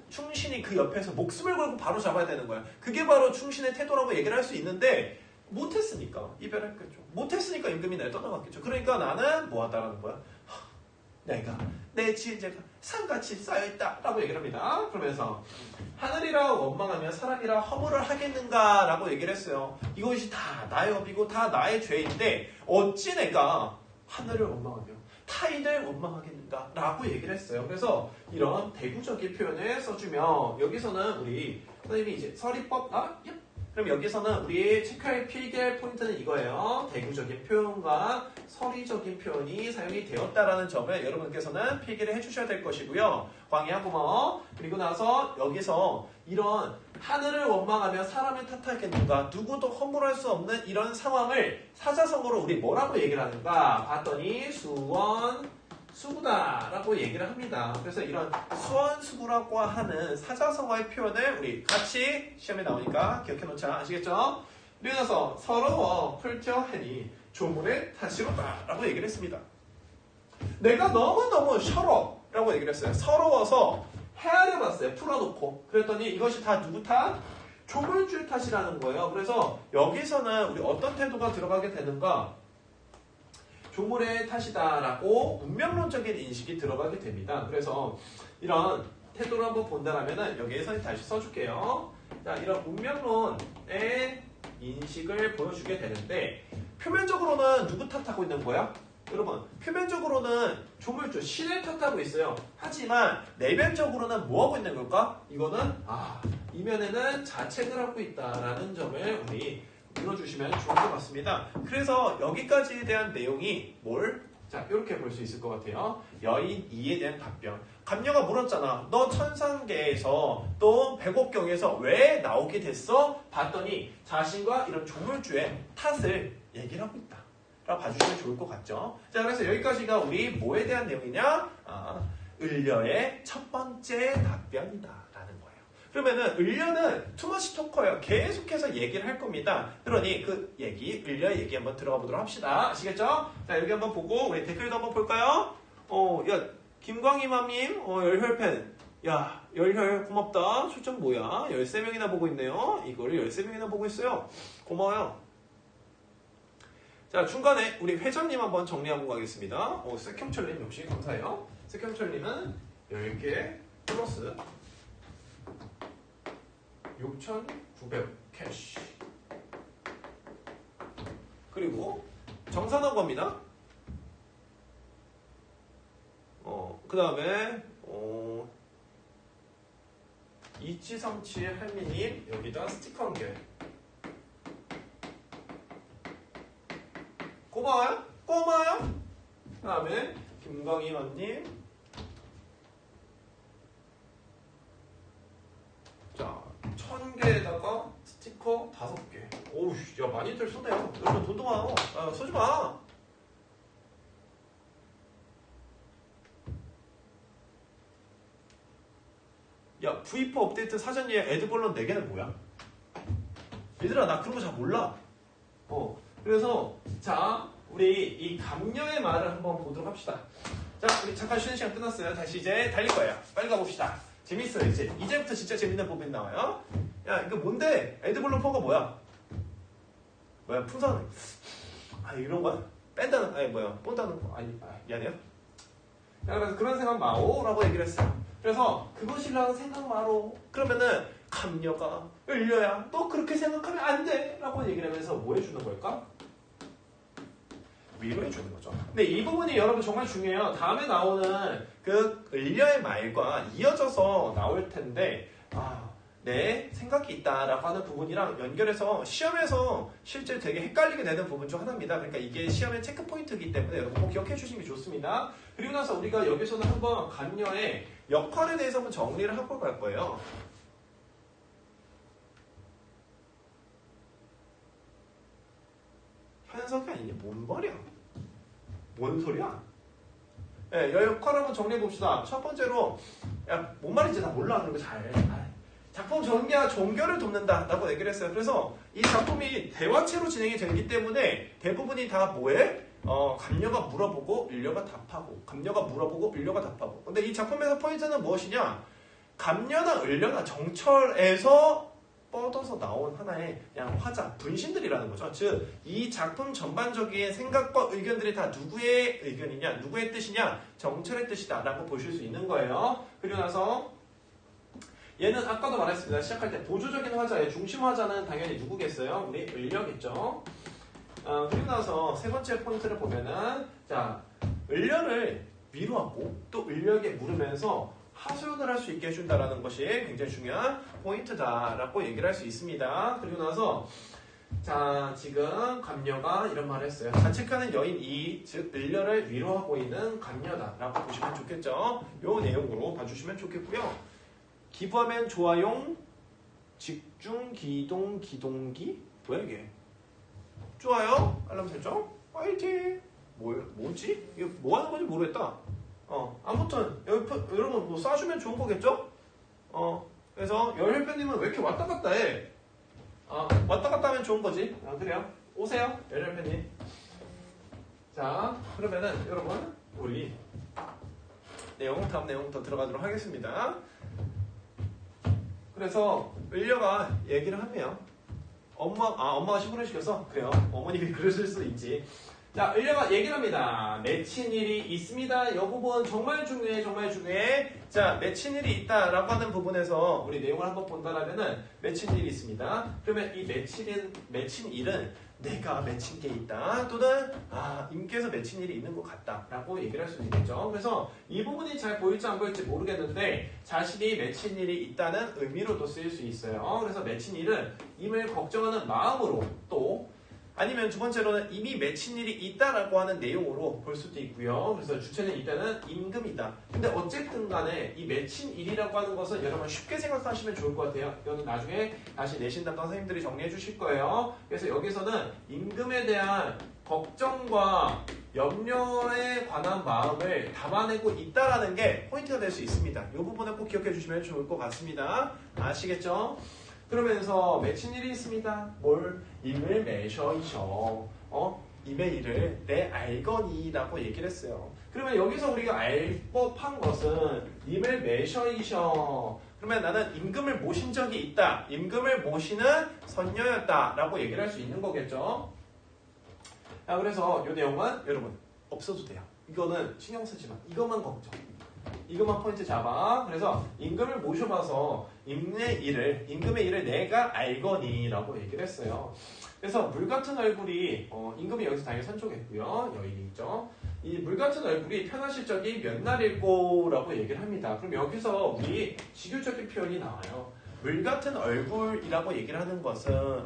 충신이 그 옆에서 목숨을 걸고 바로 잡아야 되는 거야. 그게 바로 충신의 태도라고 얘기를 할 수 있는데 못했으니까 이별했겠죠. 못했으니까 임금이 날 떠나갔겠죠. 그러니까 나는 뭐 하다라는 거야? 내가 내 지은 죄가 산같이 쌓여있다 라고 얘기를 합니다. 그러면서 하늘이라 원망하며 사람이라 허물을 하겠는가 라고 얘기를 했어요. 이것이 다 나의 업이고 다 나의 죄인데 어찌 내가 하늘을 원망하며 타인을 원망하겠는가 라고 얘기를 했어요. 그래서 이런 대구적인 표현을 써주면 여기서는 우리 선생님이 이제 서리법 그럼 여기서는 우리 체크할 필기할 포인트는 이거예요. 대구적인 표현과 서리적인 표현이 사용이 되었다라는 점을 여러분께서는 필기를 해주셔야 될 것이고요. 광희야 고마워. 그리고 나서 여기서 이런 하늘을 원망하며 사람을 탓하겠는가, 누구도 허물할 수 없는 이런 상황을 사자성어로 우리 뭐라고 얘기를 하는가 봤더니 수원수구다라고 얘기를 합니다. 그래서 이런 수원수구라고 하는 사자성어의 표현을 우리 같이 시험에 나오니까 기억해 놓자. 아시겠죠? 그리고 나서 서러워 풀텨하니 조문의 탓이로다라고 얘기를 했습니다. 내가 너무너무 서러라고 얘기를 했어요. 서러워서 헤아려봤어요. 풀어놓고. 그랬더니 이것이 다 누구 탓? 조물주의 탓이라는 거예요. 그래서 여기서는 우리 어떤 태도가 들어가게 되는가? 조물의 탓이다라고 운명론적인 인식이 들어가게 됩니다. 그래서 이런 태도를 한번 본다라면은 여기에서 다시 써줄게요. 자, 이런 운명론의 인식을 보여주게 되는데 표면적으로는 누구 탓하고 있는 거야? 여러분, 표면적으로는 조물주, 신을 탓하고 있어요. 하지만 내면적으로는 뭐 하고 있는 걸까? 이거는 이면에는 자책을 하고 있다라는 점을 우리 들어주시면 좋을 것 같습니다. 그래서 여기까지에 대한 내용이 자, 이렇게 볼 수 있을 것 같아요. 여인 2에 대한 답변. 감녀가 물었잖아. 너 천상계에서 또 백옥경에서 왜 나오게 됐어? 봤더니 자신과 이런 조물주의 탓을 얘기를 하고 있다. 라고 봐주시면 좋을 것 같죠. 자, 그래서 여기까지가 우리 뭐에 대한 내용이냐? 을려의 첫 번째 답변이다 라는 거예요. 그러면은 을려는 투머치 토커예요. 계속해서 얘기를 할 겁니다. 그러니 그 얘기, 을려의 얘기 한번 들어가 보도록 합시다. 아시겠죠? 자, 여기 한번 보고 우리 댓글도 한번 볼까요? 야, 김광희맘님, 열혈팬. 야, 열혈 고맙다. 초점 뭐야? 13명이나 보고 있네요. 이거를 13명이나 보고 있어요. 고마워요. 자, 중간에 우리 회장님 한번 정리하고 가겠습니다. 색형철님 역시 감사해요. 색형철님은 10개 플러스 6,900 캐시. 그리고 정산한 겁니다. 그 다음에 이치삼치 할미님 여기다 스티커 한 개. 고마워요? 고마워요? 그 다음에 김광희맘님. 자, 1000개에다가 스티커 5개. 오우, 야, 많이들 쏘네요. 여러분 돈도 많아. 쏘지 마. 야, V4 업데이트 사전 예약 애드볼런 4개는 뭐야? 얘들아, 나 그런 거 잘 몰라. 그래서 자, 우리 이 감녀의 말을 한번 보도록 합시다. 자, 우리 잠깐 쉬는 시간 끝났어요. 다시 이제 달릴 거예요. 빨리 가봅시다. 재밌어요. 이제부터 진짜 재밌는 부분이 나와요. 야, 이거 뭔데? 애드볼런 4가 뭐야? 뭐야, 풍선. 이런 거야? 뺀다는, 본다는 거. 미안해요. 자, 그래서 그런 생각 마오라고 얘기를 했어요. 그래서 그것이라는 생각 마로. 그러면은 감녀가 을려야 너 그렇게 생각하면 안 돼 라고 얘기를 하면서 뭐 해주는 걸까? 위로해 주는 거죠. 근데 이 부분이 여러분 정말 중요해요. 다음에 나오는 그 을려의 말과 이어져서 나올 텐데 내 생각이 있다라고 하는 부분이랑 연결해서 시험에서 실제 되게 헷갈리게 되는 부분 중 하나입니다. 그러니까 이게 시험의 체크 포인트이기 때문에 여러분 꼭 기억해 주시는 게 좋습니다. 그리고 나서 우리가 여기서는 한번 감녀의 역할에 대해서 한번 정리를 하고 갈 거예요. 현석이 아니냐? 뭔 말이야? 뭔 소리야? 네, 역할을 한번 정리해 봅시다. 첫 번째로, 야, 뭔 말인지 나 몰라. 그런 거 잘. 작품 전개와 종결을 돕는다 라고 얘기를 했어요. 그래서 이 작품이 대화체로 진행이 되기 때문에 대부분이 다 뭐해? 감녀가 물어보고 을려가 답하고, 감녀가 물어보고 을려가 답하고. 근데 이 작품에서 포인트는 무엇이냐? 감녀나 을려나 정철에서 뻗어서 나온 하나의 그냥 화자, 분신들이라는 거죠. 즉, 이 작품 전반적인 생각과 의견들이 다 누구의 의견이냐, 누구의 뜻이냐, 정철의 뜻이다 라고 보실 수 있는 거예요. 그리고 나서 얘는 아까도 말했습니다. 시작할 때 보조적인 화자의 중심 화자는 당연히 누구겠어요? 우리 을려겠죠. 그리고 나서 세 번째 포인트를 보면은, 자, 을려를 위로하고 또 을려에게 물으면서 하소연을 할 수 있게 해준다라는 것이 굉장히 중요한 포인트다라고 얘기를 할 수 있습니다. 그리고 나서 자, 지금 감녀가 이런 말을 했어요. 자책하는 여인 이, 즉 을려를 위로하고 있는 감녀다라고 보시면 좋겠죠. 요 내용으로 봐주시면 좋겠고요. 기부하면 좋아용, 집중, 기동, 기동기? 뭐야 이게? 좋아요, 알람 설정, 화이팅! 뭐지? 이거 뭐 하는 건지 모르겠다. 아무튼 여러분 뭐 쏴주면 좋은 거겠죠? 그래서 열혈팬님은 왜 이렇게 왔다 갔다 해? 왔다 갔다 하면 좋은 거지. 그래요. 오세요, 열혈팬님. 자, 그러면은 여러분 우리 다음 내용부터 들어가도록 하겠습니다. 그래서 을려가 얘기를 하네요. 엄마가 시골을 시켜서 그래요. 어머님이 그러실 수도 있지. 자, 을려가 얘기를 합니다. 맺힌 일이 있습니다. 이 부분 정말 중요해, 정말 중요해. 자, 맺힌 일이 있다라고 하는 부분에서 우리 내용을 한번 본다라면은 맺힌 일이 있습니다. 그러면 이 맺힌 일은 내가 맺힌 게 있다, 또는 님께서 맺힌 일이 있는 것 같다라고 얘기를 할 수 있겠죠. 그래서 이 부분이 잘 보일지 안 보일지 모르겠는데 자신이 맺힌 일이 있다는 의미로도 쓰일 수 있어요. 그래서 맺힌 일은 임을 걱정하는 마음으로, 또 아니면 두 번째로는 이미 맺힌 일이 있다라고 하는 내용으로 볼 수도 있고요. 그래서 주체는 일단은 임금이다. 근데 어쨌든 간에 이 맺힌 일이라고 하는 것은 여러분 쉽게 생각하시면 좋을 것 같아요. 이거는 나중에 다시 내신 담당 선생님들이 정리해 주실 거예요. 그래서 여기서는 임금에 대한 걱정과 염려에 관한 마음을 담아내고 있다라는 게 포인트가 될 수 있습니다. 이 부분을 꼭 기억해 주시면 좋을 것 같습니다. 아시겠죠? 그러면서 맺힌 일이 있습니다. 뭘? 임을 매셔이셔. 임의 일을 내 알거니라고 얘기를 했어요. 그러면 여기서 우리가 알 법한 것은 임을 매셔이셔. 그러면 나는 임금을 모신 적이 있다. 임금을 모시는 선녀였다라고 얘기를 할 수 있는 거겠죠. 자, 그래서 이 내용은 여러분 없어도 돼요. 이거는 신경 쓰지 마. 이것만 걱정. 이것만 포인트 잡아. 그래서 임금을 모셔봐서 임금의 일을 내가 알거니라고 얘기를 했어요. 그래서 물 같은 얼굴이 임금이 여기서 당연히 선족했고요. 여인이 있죠. 이 물 같은 얼굴이 편하실 적이 몇 날일꼬라고 얘기를 합니다. 그럼 여기서 우리 직유적인 표현이 나와요. 물 같은 얼굴이라고 얘기를 하는 것은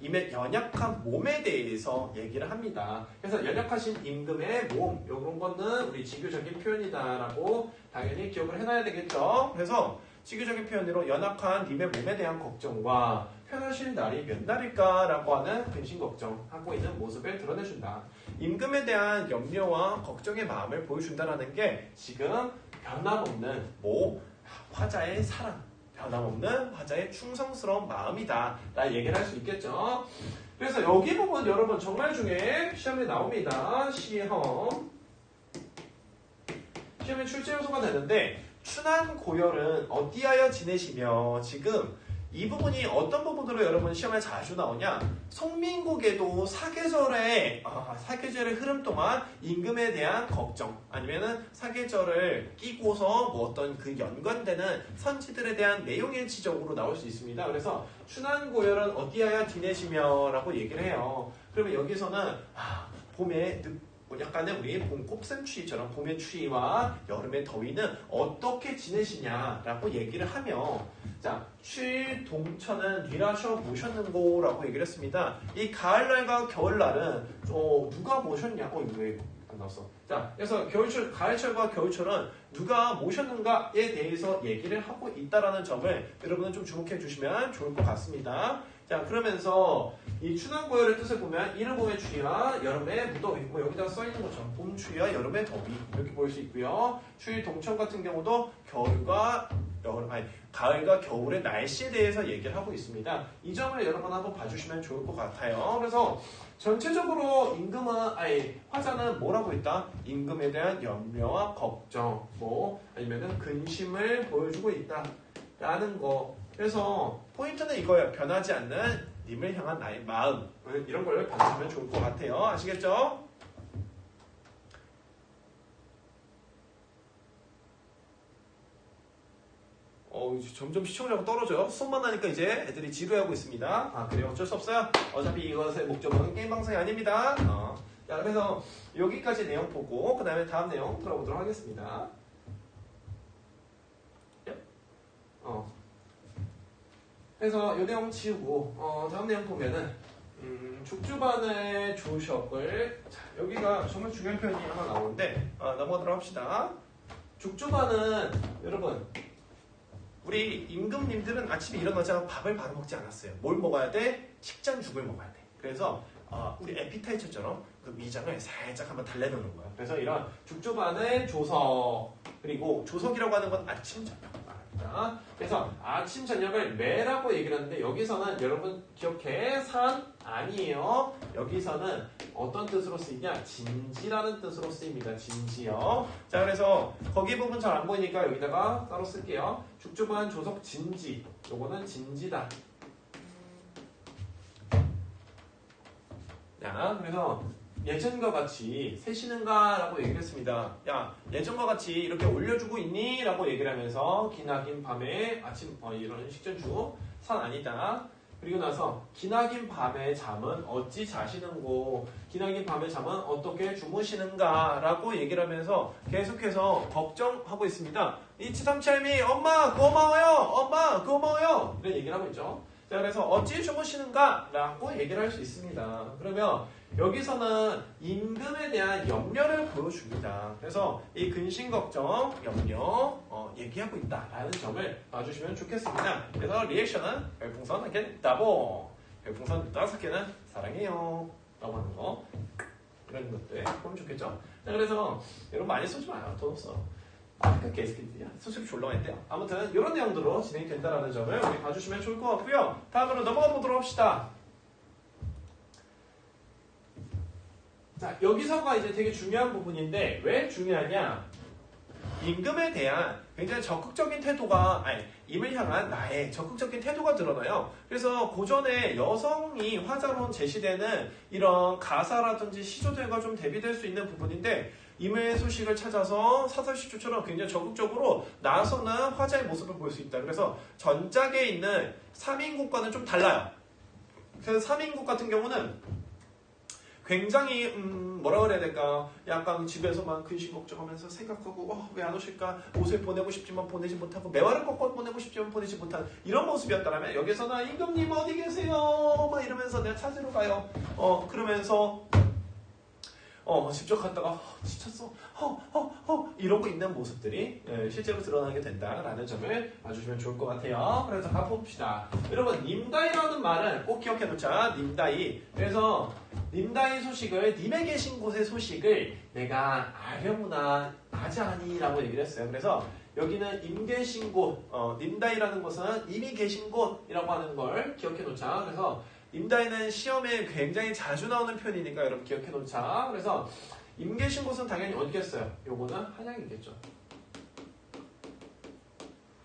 임의 연약한 몸에 대해서 얘기를 합니다. 그래서 연약하신 임금의 몸, 이런 거는 우리 직유적인 표현이다라고 당연히 기억을 해놔야 되겠죠. 그래서 직유적인 표현으로 연약한 임의 몸에 대한 걱정과 편하실 날이 몇 날일까라고 하는 근심 걱정하고 있는 모습을 드러내준다. 임금에 대한 염려와 걱정의 마음을 보여준다라는 게 지금 변함없는 화자의 사랑, 변함없는 화자의 충성스러운 마음이다 라는 얘기를 할 수 있겠죠. 그래서 여기 부분 여러분 정말 중에 시험에 나옵니다. 시험에 출제 요소가 되는데 춘한 고열은 어디하여 지내시며, 지금 이 부분이 어떤 부분으로 여러분 시험에 자주 나오냐, 송민국에도 사계절의 흐름 동안 임금에 대한 걱정, 아니면은 사계절을 끼고서 어떤 그 연관되는 선지들에 대한 내용일치적으로 나올 수 있습니다. 그래서 춘한 고열은 어디하여 지내시며 라고 얘기를 해요. 그러면 여기서는 봄에 약간의 우리 봄 곱셈 추위처럼 봄의 추위와 여름의 더위는 어떻게 지내시냐라고 얘기를 하며, 자, 추일 동천은 뒤라셔 모셨는고라고 얘기를 했습니다. 이 가을날과 겨울날은 누가 모셨냐? 이거 왜 안 나왔어? 자, 그래서 가을철과 겨울철은 누가 모셨는가에 대해서 얘기를 하고 있다라는 점을 여러분은 좀 주목해 주시면 좋을 것 같습니다. 자, 그러면서 이 춘한 고열의 뜻을 보면 이른 봄의 추위와 여름의 무더위, 여기다 써 있는 것처럼 봄 추위와 여름의 더위 이렇게 볼 수 있고요. 추위 동천 같은 경우도 가을과 겨울의 날씨에 대해서 얘기를 하고 있습니다. 이 점을 여러분 한번 봐주시면 좋을 것 같아요. 그래서 전체적으로 화자는 뭘 하고 있다? 임금에 대한 염려와 걱정, 아니면은 근심을 보여주고 있다라는 거. 그래서 포인트는 이거예요. 변하지 않는 님을 향한 나의 마음, 이런 걸 봐주시면 좋을 것 같아요. 아시겠죠? 점점 시청자가 떨어져요. 수업만 하니까 이제 애들이 지루해하고 있습니다. 그래요. 어쩔 수 없어요. 어차피 이것의 목적은 게임 방송이 아닙니다. 자, 그래서 여기까지 내용 보고 그 다음에 다음 내용 들어보도록 하겠습니다. 그래서 이 내용 지우고 다음 내용 보면은 죽주반의 조석을, 자, 여기가 정말 중요한 표현이 하나 나오는데 넘어가도록 합시다. 죽주반은 여러분, 우리 임금님들은 아침에 일어나자마자 밥을 바로 먹지 않았어요. 뭘 먹어야 돼? 식전죽을 먹어야 돼. 그래서 우리 에피타이처럼 그 위장을 살짝 한번 달래놓는 거야. 그래서 이런 죽주반의 조석, 그리고 조석이라고 하는 건 아침 저녁 말합니다. 그래서 아침 저녁을 매라고 얘기를 하는데 여기서는 여러분 기억해, 산 아니에요. 여기서는 어떤 뜻으로 쓰이냐? 진지라는 뜻으로 쓰입니다. 진지요. 자, 그래서 거기 부분 잘 안 보이니까 여기다가 따로 쓸게요. 죽주반 조석 진지, 요거는 진지다. 자, 그래서 예전과 같이 세시는가? 라고 얘기를 했습니다. 야, 예전과 같이 이렇게 올려주고 있니? 라고 얘기를 하면서 기나긴 밤에 아침 이런 식전주 산 아니다. 그리고 나서 기나긴 밤의 잠은 어찌 자시는고, 기나긴 밤의 잠은 어떻게 주무시는가? 라고 얘기를 하면서 계속해서 걱정하고 있습니다. 이 치삼찰미 엄마 고마워요, 엄마 고마워요, 이런 얘기를 하고 있죠. 자, 그래서 어찌 주무시는가? 라고 얘기를 할 수 있습니다. 그러면 여기서는 임금에 대한 염려를 보여줍니다. 그래서 이 근심 걱정, 염려 얘기하고 있다라는 점을 봐주시면 좋겠습니다. 그래서 리액션은 별풍선 1개 따봉, 별풍선 5개는 사랑해요 라고 하는 거 이런 것들 보면 좋겠죠? 자, 그래서 여러분 많이 쓰지 마요. 돈 없어. 아프리카 게스트들이야. 수습이 졸라 했대요. 아무튼 이런 내용들로 진행이 된다는 점을 우리 봐주시면 좋을 것 같고요. 다음으로 넘어가 보도록 합시다. 자, 여기서가 이제 되게 중요한 부분인데 왜 중요하냐? 임금에 대한 굉장히 적극적인 태도가 임을 향한 나의 적극적인 태도가 드러나요. 그래서 고전에 여성이 화자로 제시되는 이런 가사라든지 시조들과 좀 대비될 수 있는 부분인데 임의 소식을 찾아서 사설시조처럼 굉장히 적극적으로 나서는 화자의 모습을 볼 수 있다. 그래서 전작에 있는 삼인국과는 좀 달라요. 그래서 삼인국 같은 경우는 굉장히 뭐라 그래야 될까? 약간 집에서만 근심 걱정하면서 생각하고 왜 안 오실까? 옷을 보내고 싶지만 보내지 못하고 매화를 꺾어 보내고 싶지만 보내지 못한 이런 모습이었다면 여기서는 임금님 어디 계세요? 막 이러면서 내가 찾으러 가요. 그러면서 직접 갔다가 지쳤어. 이러고 있는 모습들이 실제로 드러나게 된다라는 점을 봐주시면 좋을 것 같아요. 그래서 가봅시다. 여러분 님다이라는 말은 꼭 기억해 놓자. 님다이. 그래서 님다이 소식을 님에 계신 곳의 소식을 내가 아려무나 아자하니라고 얘기를 했어요. 그래서 여기는 임 계신 곳, 님다이라는 것은 이미 계신 곳이라고 하는 걸 기억해 놓자. 그래서 임다이는 시험에 굉장히 자주 나오는 표현이니까 여러분 기억해 놓자. 그래서 임 계신 곳은 당연히 어디겠어요? 요거는 한양이겠죠.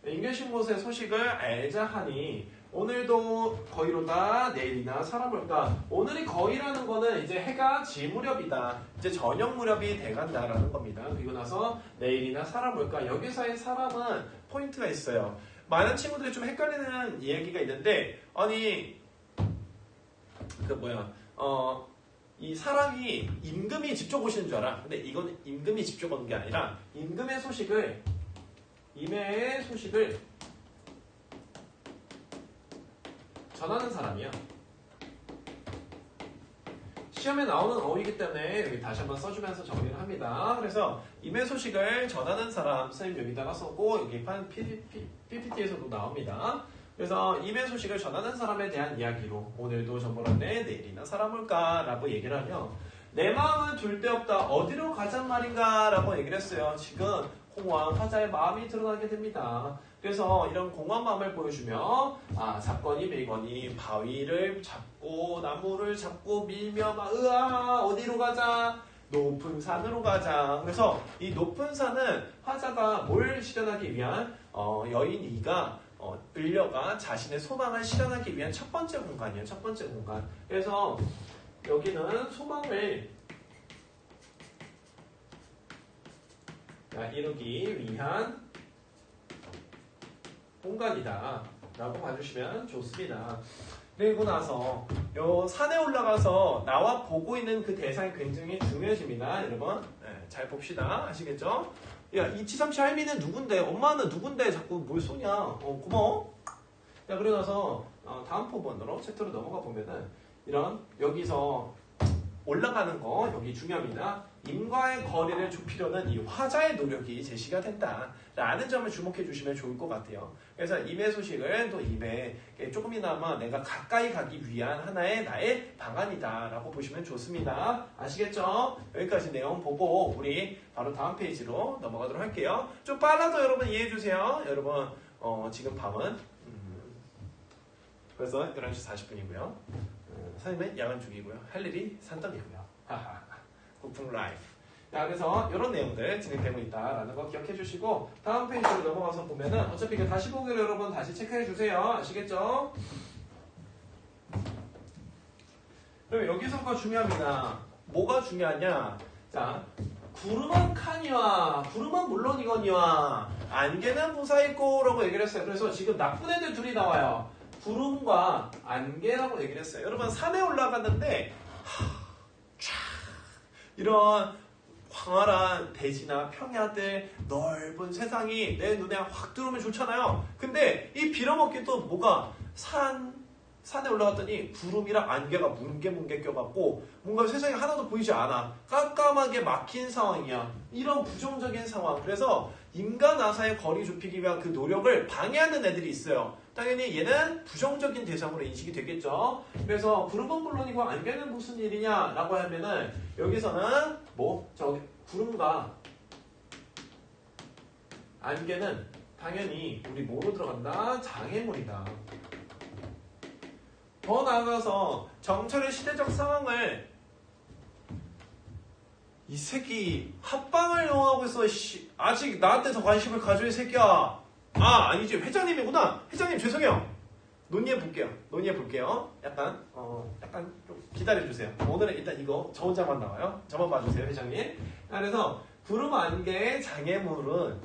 임 계신 곳의 소식을 알자 하니 오늘도 거의로다 내일이나 사람 올까. 오늘이 거의라는 거는 이제 해가 질 무렵이다. 이제 저녁 무렵이 돼간다라는 겁니다. 그리고 나서 내일이나 사람 올까. 여기서의 사람은 포인트가 있어요. 많은 친구들이 좀 헷갈리는 이야기가 있는데 아니 이 사람이 임금이 직접 오시는 줄 알아. 근데 이건 임금이 직접 오는 게 아니라 임의 소식을 전하는 사람이야. 시험에 나오는 어휘이기 때문에 여기 다시 한번 써주면서 정리를 합니다. 그래서 임의 소식을 전하는 사람, 선생님 여기다가 썼고 여기 PPT에서도 나옵니다. 그래서 임의 소식을 전하는 사람에 대한 이야기로 오늘도 전보란데 내일이나 사람 올까 라고 얘기를 하며 내 마음은 둘 데 없다. 어디로 가잔 말인가 라고 얘기를 했어요. 지금 공허한 화자의 마음이 드러나게 됩니다. 그래서 이런 공허한 마음을 보여주며 잡거니 밀거니 바위를 잡고 나무를 잡고 밀며 어디로 가자? 높은 산으로 가자. 그래서 이 높은 산은 화자가 뭘 실현하기 위한 여인 이가 을려가 자신의 소망을 실현하기 위한 첫 번째 공간이에요. 첫 번째 공간. 그래서 여기는 소망을 이루기 위한 공간이다 라고 봐주시면 좋습니다. 그리고 나서 요 산에 올라가서 나와 보고 있는 그 대상이 굉장히 중요해집니다. 여러분 잘 봅시다. 아시겠죠? 야 이치삼치 할미는 누군데? 엄마는 누군데? 자꾸 뭘 쏘냐? 고마워. 자 그러고 나서 다음 포번으로 챕터로 넘어가 보면은 이런 여기서 올라가는 거 여기 중요합니다. 임과의 거리를 좁히려는 이 화자의 노력이 제시가 된다라는 점을 주목해 주시면 좋을 것 같아요. 그래서 임의 소식을 또 임에 조금이나마 내가 가까이 가기 위한 하나의 나의 방안이다라고 보시면 좋습니다. 아시겠죠? 여기까지 내용 보고 우리 바로 다음 페이지로 넘어가도록 할게요. 좀 빨라도 여러분 이해해 주세요. 여러분 지금 밤은 벌써 11시 40분이고요. 선생님은 야간 중이고요. 할 일이 산더미고요. 국풍 라이프. 자, 그래서 이런 내용들 진행되고 있다라는 거 기억해 주시고 다음 페이지로 넘어가서 보면은 어차피 이거 다시 보기를 여러분 다시 체크해 주세요. 아시겠죠? 그럼 여기서가 중요합니다. 뭐가 중요하냐? 자, 구름은 칸이와 구름은 물론이거니와 안개는 무사있고라고 얘기를 했어요. 그래서 지금 나쁜 애들 둘이 나와요. 구름과 안개라고 얘기를 했어요. 여러분 산에 올라갔는데 이런 광활한 대지나 평야들 넓은 세상이 내 눈에 확 들어오면 좋잖아요. 근데 이 빌어먹기 또 뭐가 산, 산에 올라갔더니 구름이랑 안개가 뭉게뭉게 껴갖고 뭔가 세상에 하나도 보이지 않아. 깜깜하게 막힌 상황이야. 이런 부정적인 상황. 그래서 인간 나사의 거리 좁히기 위한 그 노력을 방해하는 애들이 있어요. 당연히 얘는 부정적인 대상으로 인식이 되겠죠. 그래서 구름은 물론이고 안개는 무슨 일이냐라고 하면은 여기서는 저기 구름과 안개는 당연히 우리 뭐로 들어간다? 장애물이다. 더 나아가서 정철의 시대적 상황을 이 새끼 합방을 영어하고 있어. 아직 나한테 더 관심을 가져 이 새끼야. 아니지 회장님이구나. 회장님 죄송해요. 논의해볼게요. 약간 좀 기다려주세요. 오늘은 일단 이거 저 혼자만 나와요. 저만 봐주세요 회장님. 그래서 구름 안개의 장애물은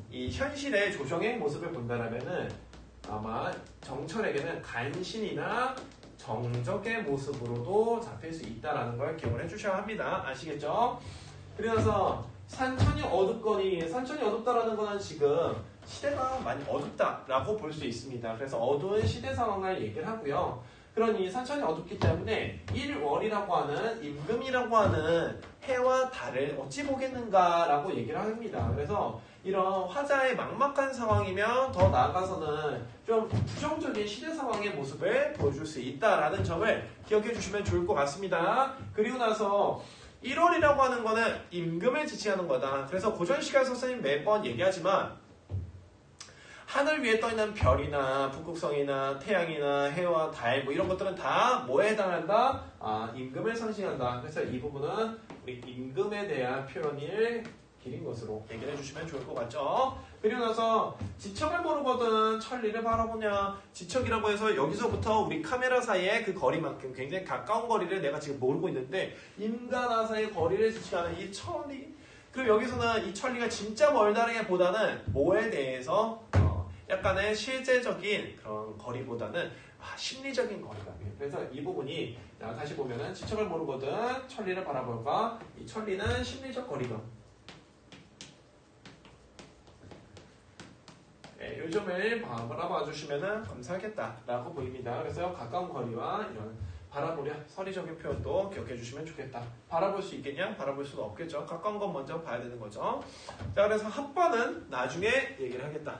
이 현실의 조정의 모습을 본다라면은 아마 정철에게는 간신이나 정적의 모습으로도 잡힐 수 있다라는 걸 기억을 해주셔야 합니다. 아시겠죠? 그래서 산천이 어둡거니, 산천이 어둡다라는 거는 지금 시대가 많이 어둡다라고 볼 수 있습니다. 그래서 어두운 시대 상황을 얘기를 하고요. 그러니 산천이 어둡기 때문에 일월이라고 하는 임금이라고 하는 해와 달을 어찌 보겠는가라고 얘기를 합니다. 그래서 이런 화자의 막막한 상황이면 더 나아가서는 좀 부정적인 시대 상황의 모습을 보여줄 수 있다라는 점을 기억해 주시면 좋을 것 같습니다. 그리고 나서 1월이라고 하는 거는 임금을 지칭하는 거다. 그래서 고전시가 선생님 매번 얘기하지만 하늘 위에 떠있는 별이나 북극성이나 태양이나 해와 달 이런 것들은 다 뭐에 해당한다? 임금을 상징한다. 그래서 이 부분은 우리 임금에 대한 표현을 기린 것으로 얘기를 해주시면 좋을 것 같죠? 그리고 나서 지척을 모르거든 천리를 바라보냐. 지척이라고 해서 여기서부터 우리 카메라 사이의 그 거리만큼 굉장히 가까운 거리를 내가 지금 모르고 있는데 인간하사의 거리를 지칭하는 이 천리. 그리고 여기서는 이 천리가 진짜 멀다는 보다는 뭐에 대해서 약간의 실제적인 그런 거리보다는 심리적인 거리감. 그래서 이 부분이 다시 보면은 지척을 모르거든 천리를 바라볼까. 이 천리는 심리적 거리감. 네, 요 점을 바라봐 주시면 감사하겠다라고 보입니다. 그래서 가까운 거리와 이런 바라보랴 서리적인 표현도 기억해 주시면 좋겠다. 바라볼 수 있겠냐? 바라볼 수는 없겠죠. 가까운 건 먼저 봐야 되는 거죠. 자, 그래서 합반은 나중에 얘기를 하겠다.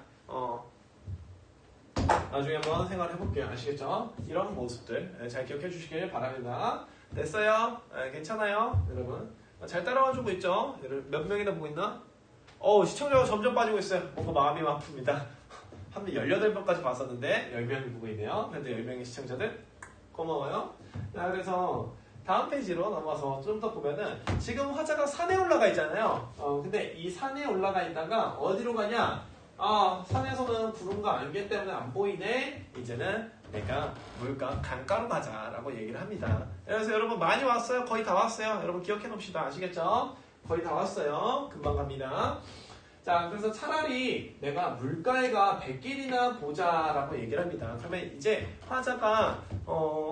나중에 한번 생각해 볼게요. 아시겠죠? 이런 모습들 잘 기억해 주시길 바랍니다. 됐어요? 괜찮아요? 여러분? 잘 따라와 주고 있죠? 몇 명이나 보고 있나? 시청자가 점점 빠지고 있어요. 뭔가 마음이 아픕니다. 한 18명까지 봤었는데 10명이 보고 있네요. 그런데 10명의 시청자들 고마워요. 자, 그래서 다음 페이지로 넘어서 좀 더 보면은 지금 화자가 산에 올라가 있잖아요. 근데 이 산에 올라가 있다가 어디로 가냐? 산에서는 구름과 안개 때문에 안 보이네. 이제는 내가 물가 강가로 가자라고 얘기를 합니다. 그래서 여러분 많이 왔어요. 거의 다 왔어요. 여러분 기억해 놓읍시다. 아시겠죠? 거의 다 왔어요. 금방 갑니다. 자, 그래서 차라리 내가 물가에 가 100길이나 보자라고 얘기를 합니다. 그러면 이제 화자가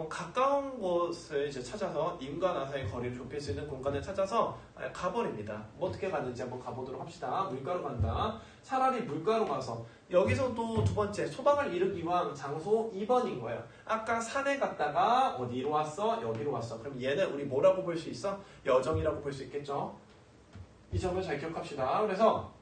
가까운 곳을 이제 찾아서 임과 나사의 거리를 좁힐 수 있는 공간을 찾아서 가버립니다. 뭐 어떻게 가는지 한번 가보도록 합시다. 물가로 간다. 차라리 물가로 가서 여기서도 두 번째 소방을 이루기 위한 장소 2번인 거예요. 아까 산에 갔다가 어디로 왔어? 여기로 왔어. 그럼 얘는 우리 뭐라고 볼 수 있어? 여정이라고 볼 수 있겠죠? 이 점을 잘 기억합시다. 그래서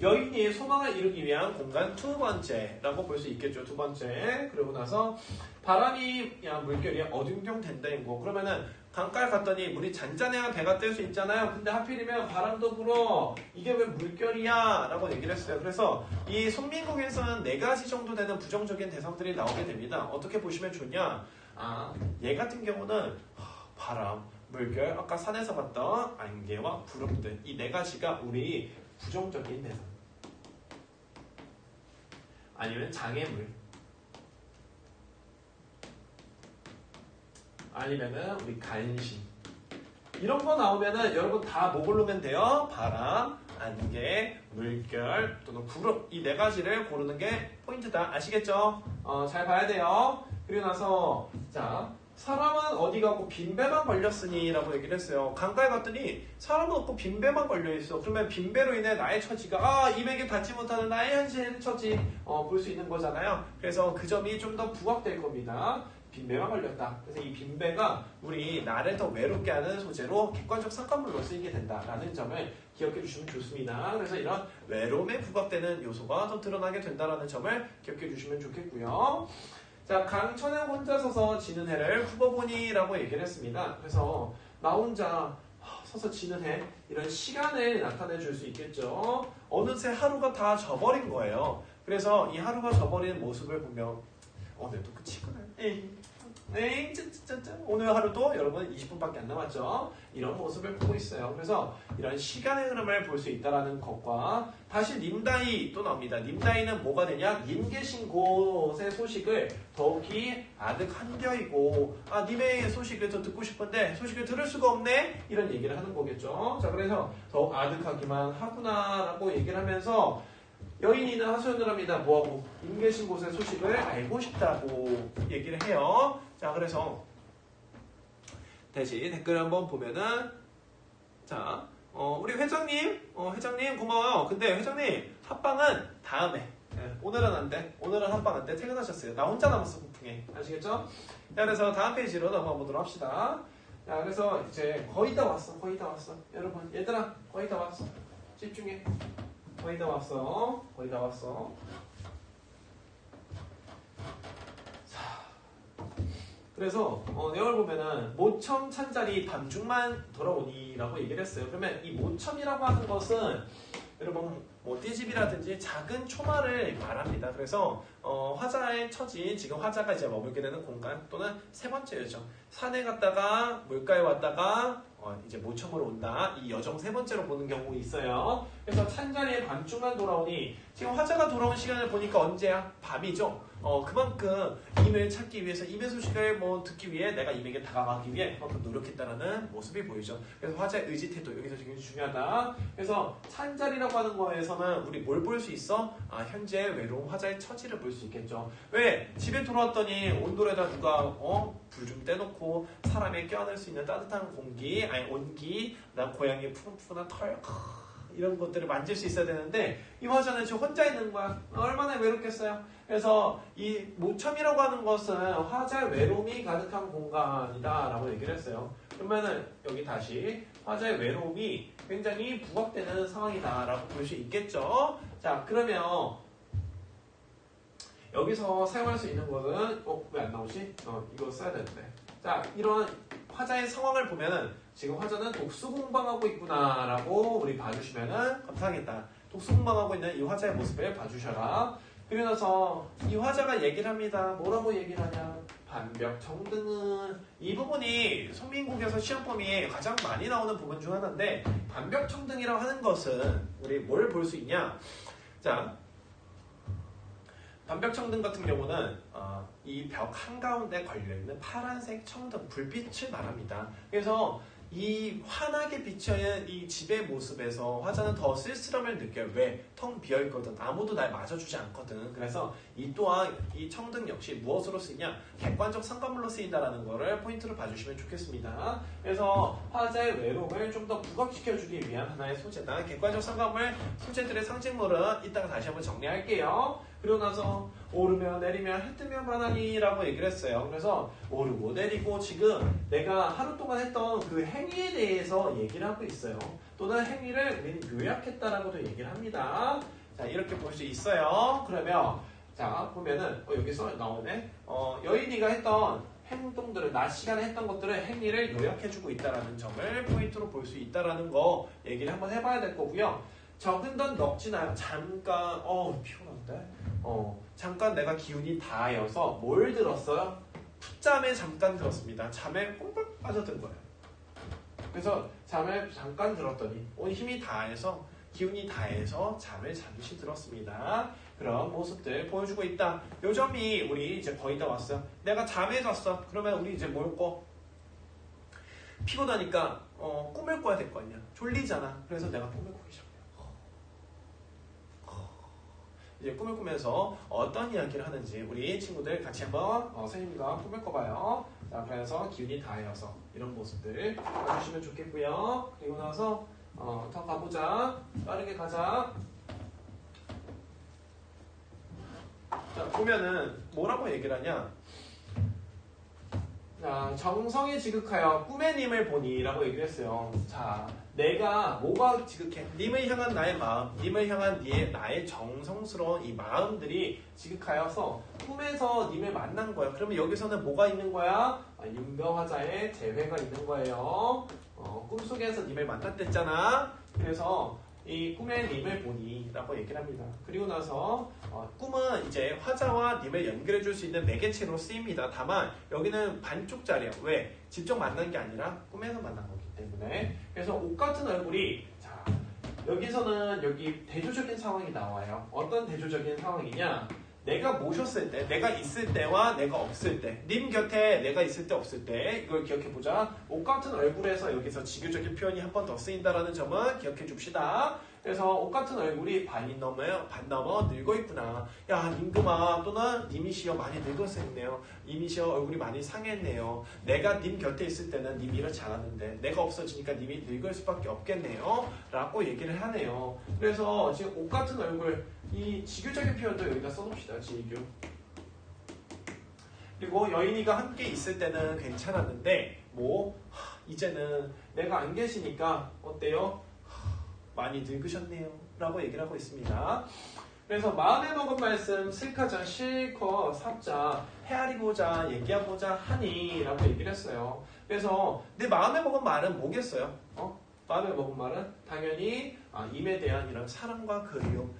여인이 소망을 이루기 위한 공간 두 번째라고 볼 수 있겠죠. 두 번째. 그러고 나서 바람이 물결이 어중경 된다인 거. 그러면은 강가에 갔더니 물이 잔잔해야 배가 뜰 수 있잖아요. 근데 하필이면 바람도 불어. 이게 왜 물결이야? 라고 얘기를 했어요. 그래서 이 손민국에서는 4가지 정도 되는 부정적인 대상들이 나오게 됩니다. 어떻게 보시면 좋냐? 얘 같은 경우는 바람, 물결, 아까 산에서 봤던 안개와 구름들 이 4가지가 우리 부정적인 대상 아니면 장애물 아니면은 우리 간신 이런 거 나오면은 여러분 다 뭐 고르면 돼요? 바람, 안개, 물결 또는 구름 이 4가지를 고르는 게 포인트다. 아시겠죠? 잘 봐야 돼요. 그리고 나서 자 사람은 어디 가고 빈배만 걸렸으니 라고 얘기를 했어요. 강가에 갔더니 사람은 없고 빈배만 걸려있어. 그러면 빈배로 인해 나의 처지가 임에게 닿지 못하는 나의 현실 처지 볼 수 있는 거잖아요. 그래서 그 점이 좀 더 부각될 겁니다. 빈배만 걸렸다. 그래서 이 빈배가 우리 나를 더 외롭게 하는 소재로 객관적 상관물로 쓰이게 된다라는 점을 기억해 주시면 좋습니다. 그래서 이런 외로움에 부각되는 요소가 더 드러나게 된다라는 점을 기억해 주시면 좋겠고요. 자, 강천에 혼자 서서 지는 해를 후보보니라고 얘기를 했습니다. 그래서 나 혼자 서서 지는 해, 이런 시간을 나타내 줄 수 있겠죠. 어느새 하루가 다 져버린 거예요. 그래서 이 하루가 져버리는 모습을 보면 오늘도 끝이구나. 오늘 하루도 여러분 20분밖에 안 남았죠. 이런 모습을 보고 있어요. 그래서 이런 시간의 흐름을 볼 수 있다는 것과 다시 님다이 또 나옵니다. 님다이는 뭐가 되냐? 님 계신 곳의 소식을 더욱이 아득한겨이고 님의 소식을 더 듣고 싶은데 소식을 들을 수가 없네? 이런 얘기를 하는 거겠죠. 자, 그래서 더욱 아득하기만 하구나라고 얘기를 하면서 여인이나 하소연을 합니다. 뭐하고? 님 계신 곳의 소식을 알고 싶다고 얘기를 해요. 자, 그래서 다시 댓글 한번 보면은 자, 우리 회장님, 회장님 고마워요. 근데 회장님 합방은 다음에. 오늘은 안 돼. 오늘은 합방 안 돼. 퇴근하셨어요. 나 혼자 남았어, 폭풍에. 아시겠죠? 자, 그래서 다음 페이지로 넘어가 보도록 합시다. 자, 그래서 이제 거의 다 왔어. 거의 다 왔어. 여러분, 얘들아, 거의 다 왔어. 집중해. 거의 다 왔어. 거의 다 왔어. 자, 그래서 내용을 보면은 모첨 찬자리 밤중만 돌아오니라고 얘기를 했어요. 그러면 이 모첨이라고 하는 것은 여러분 뭐 띠집이라든지 작은 초마를 말합니다. 그래서 화자의 처지, 지금 화자가 이제 머물게 되는 공간 또는 세 번째죠. 산에 갔다가 물가에 왔다가 이제 모첨으로 온다. 이 여정 세 번째로 보는 경우 있어요. 그래서 찬자리에 밤중만 돌아오니 지금 화자가 돌아온 시간을 보니까 언제야? 밤이죠. 그만큼 임을 찾기 위해서 임의 소식을 듣기 위해 내가 임에게 다가가기 위해 그만큼 노력했다라는 모습이 보이죠. 그래서 화자의 의지 태도 여기서 굉장히 중요하다. 그래서 찬자리라고 하는 거에서는 우리 뭘 볼 수 있어? 현재 외로운 화자의 처지를 볼 수 있겠죠. 왜? 집에 돌아왔더니 온돌에다 누가 불 좀 떼놓고 사람이 껴안을 수 있는 따뜻한 공기, 아니 온기, 그다음 고양이의 푸근푸근한 털 이런 것들을 만질 수 있어야 되는데 이 화자는 지금 혼자 있는 거야. 얼마나 외롭겠어요. 그래서 이 모첨이라고 하는 것은 화자의 외로움이 가득한 공간이다 라고 얘기를 했어요. 그러면은 여기 다시 화자의 외로움이 굉장히 부각되는 상황이다 라고 볼 수 있겠죠. 자, 그러면 여기서 사용할 수 있는 것은 왜 안 나오지? 이거 써야 되는데. 자, 이런 화자의 상황을 보면은 지금 화자는 독수 공방하고 있구나 라고 우리 봐주시면은 감사하겠다. 독수 공방하고 있는 이 화자의 모습을 봐주셔라. 그리고 나서 이 화자가 얘기를 합니다. 뭐라고 얘기를 하냐? 반벽청등은 이 부분이 선민국에서 시험 범위에 가장 많이 나오는 부분 중 하나인데 반벽청등이라고 하는 것은 우리 뭘 볼 수 있냐? 자, 반벽청등 같은 경우는 이 벽 한가운데 걸려있는 파란색 청등, 불빛을 말합니다. 그래서 이 환하게 비치는 이 집의 모습에서 화자는 더 쓸쓸함을 느껴요. 왜? 텅 비어있거든. 아무도 날 맞아주지 않거든. 그래서 이 또한 이 청등 역시 무엇으로 쓰이냐? 객관적 상관물로 쓰인다는 거를 포인트로 봐주시면 좋겠습니다. 그래서 화자의 외로움을 좀 더 부각시켜주기 위한 하나의 소재다. 객관적 상관물 소재들의 상징물은 이따가 다시 한번 정리할게요. 그리고 나서 오르며 내리며 해 뜨며 바나니라고 얘기를 했어요. 그래서 오르고 내리고 지금 내가 하루 동안 했던 그 행위에 대해서 얘기를 하고 있어요. 또는 행위를 우리는 요약했다라고도 얘기를 합니다. 자, 이렇게 볼 수 있어요. 그러면 자 보면은 여기서 나오네. 여인이가 했던 행동들을 낮 시간에 했던 것들을 행위를 요약해주고 있다라는 점을 포인트로 볼 수 있다라는 거 얘기를 한번 해봐야 될 거고요. 적은 던 넋지나요. 잠깐 피곤한데. 잠깐 내가 기운이 다하여서 뭘 들었어요? 풋잠에 잠깐 들었습니다. 잠에 꽁박 빠져든 거예요. 그래서 잠에 잠깐 들었더니 온 힘이 다해서 기운이 다해서 잠을 잠시 들었습니다. 그런 모습들 보여주고 있다. 요 점이 우리 이제 거의 다 왔어요. 내가 잠에 잤어. 그러면 우리 이제 뭘 꿔? 피곤하니까 꿈을 꿔야 될 거 아니야. 졸리잖아. 그래서 내가 꿈을 꾸기 시작해요. 이제 꿈을 꾸면서 어떤 이야기를 하는지 우리 친구들 같이 한번 선생님과 꿈을 꿔봐요. 자,
자, 그래서 기운이 다해서 이런 모습들 봐주시면 좋겠고요. 그리고 나서 더 가보자. 빠르게 가자. 자, 보면은 뭐라고 얘기를 하냐? 자, 정성이 지극하여 꿈의 님을 보니라고 얘기를 했어요. 자, 내가 뭐가 지극해? 님을 향한 나의 마음, 님을 향한 나의 정성스러운 이 마음들이 지극하여서 꿈에서 님을 만난 거야. 그러면 여기서는 뭐가 있는 거야? 윤병화자의 재회가 있는 거예요. 꿈속에서 님을 만났댔잖아. 그래서 이 꿈의 님을 보니 라고 얘기를 합니다. 그리고 나서 꿈은 이제 화자와 님을 연결해 줄 수 있는 매개체로 쓰입니다. 다만 여기는 반쪽짜리야. 왜? 직접 만난 게 아니라 꿈에서 만난 거기 때문에. 그래서 옷 같은 얼굴이 자, 여기서는 여기 대조적인 상황이 나와요. 어떤 대조적인 상황이냐? 내가 모셨을 때, 내가 있을 때와 내가 없을 때, 님 곁에 내가 있을 때 없을 때 이걸 기억해 보자. 옷 같은 얼굴에서 여기서 지교적인 표현이 한 번 더 쓰인다라는 점은 기억해 줍시다. 그래서 옷 같은 얼굴이 반 넘어 늙어 있구나. 야, 임금아 또는 님이시여 많이 늙었었네요. 님이시여 얼굴이 많이 상했네요. 내가 님 곁에 있을 때는 님이 이렇지 않았는데 내가 없어지니까 님이 늙을 수밖에 없겠네요. 라고 얘기를 하네요. 그래서 지금 옷 같은 얼굴 이 지교적인 표현도 여기다 써놓읍시다. 지교. 그리고 여인이가 함께 있을 때는 괜찮았는데 이제는 내가 안 계시니까 어때요? 많이 늙으셨네요. 라고 얘기를 하고 있습니다. 그래서 마음에 먹은 말씀 슬카자 실컷 삽자 헤아리고자 얘기하고자 하니 라고 얘기를 했어요. 그래서 내 마음에 먹은 말은 뭐겠어요? 마음에 먹은 말은 당연히 임에 대한 이런 사랑과 그리움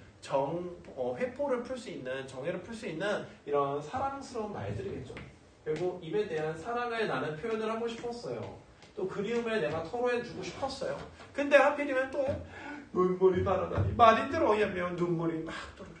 회포를 풀 수 있는 정해를 풀 수 있는 이런 사랑스러운 말들이겠죠. 그리고 임에 대한 사랑을 나는 표현을 하고 싶었어요. 또 그리움을 내가 토로해주고 싶었어요. 근데 하필이면 또 눈물이 바라다니 말이 들어오면 눈물이 막 떨어져.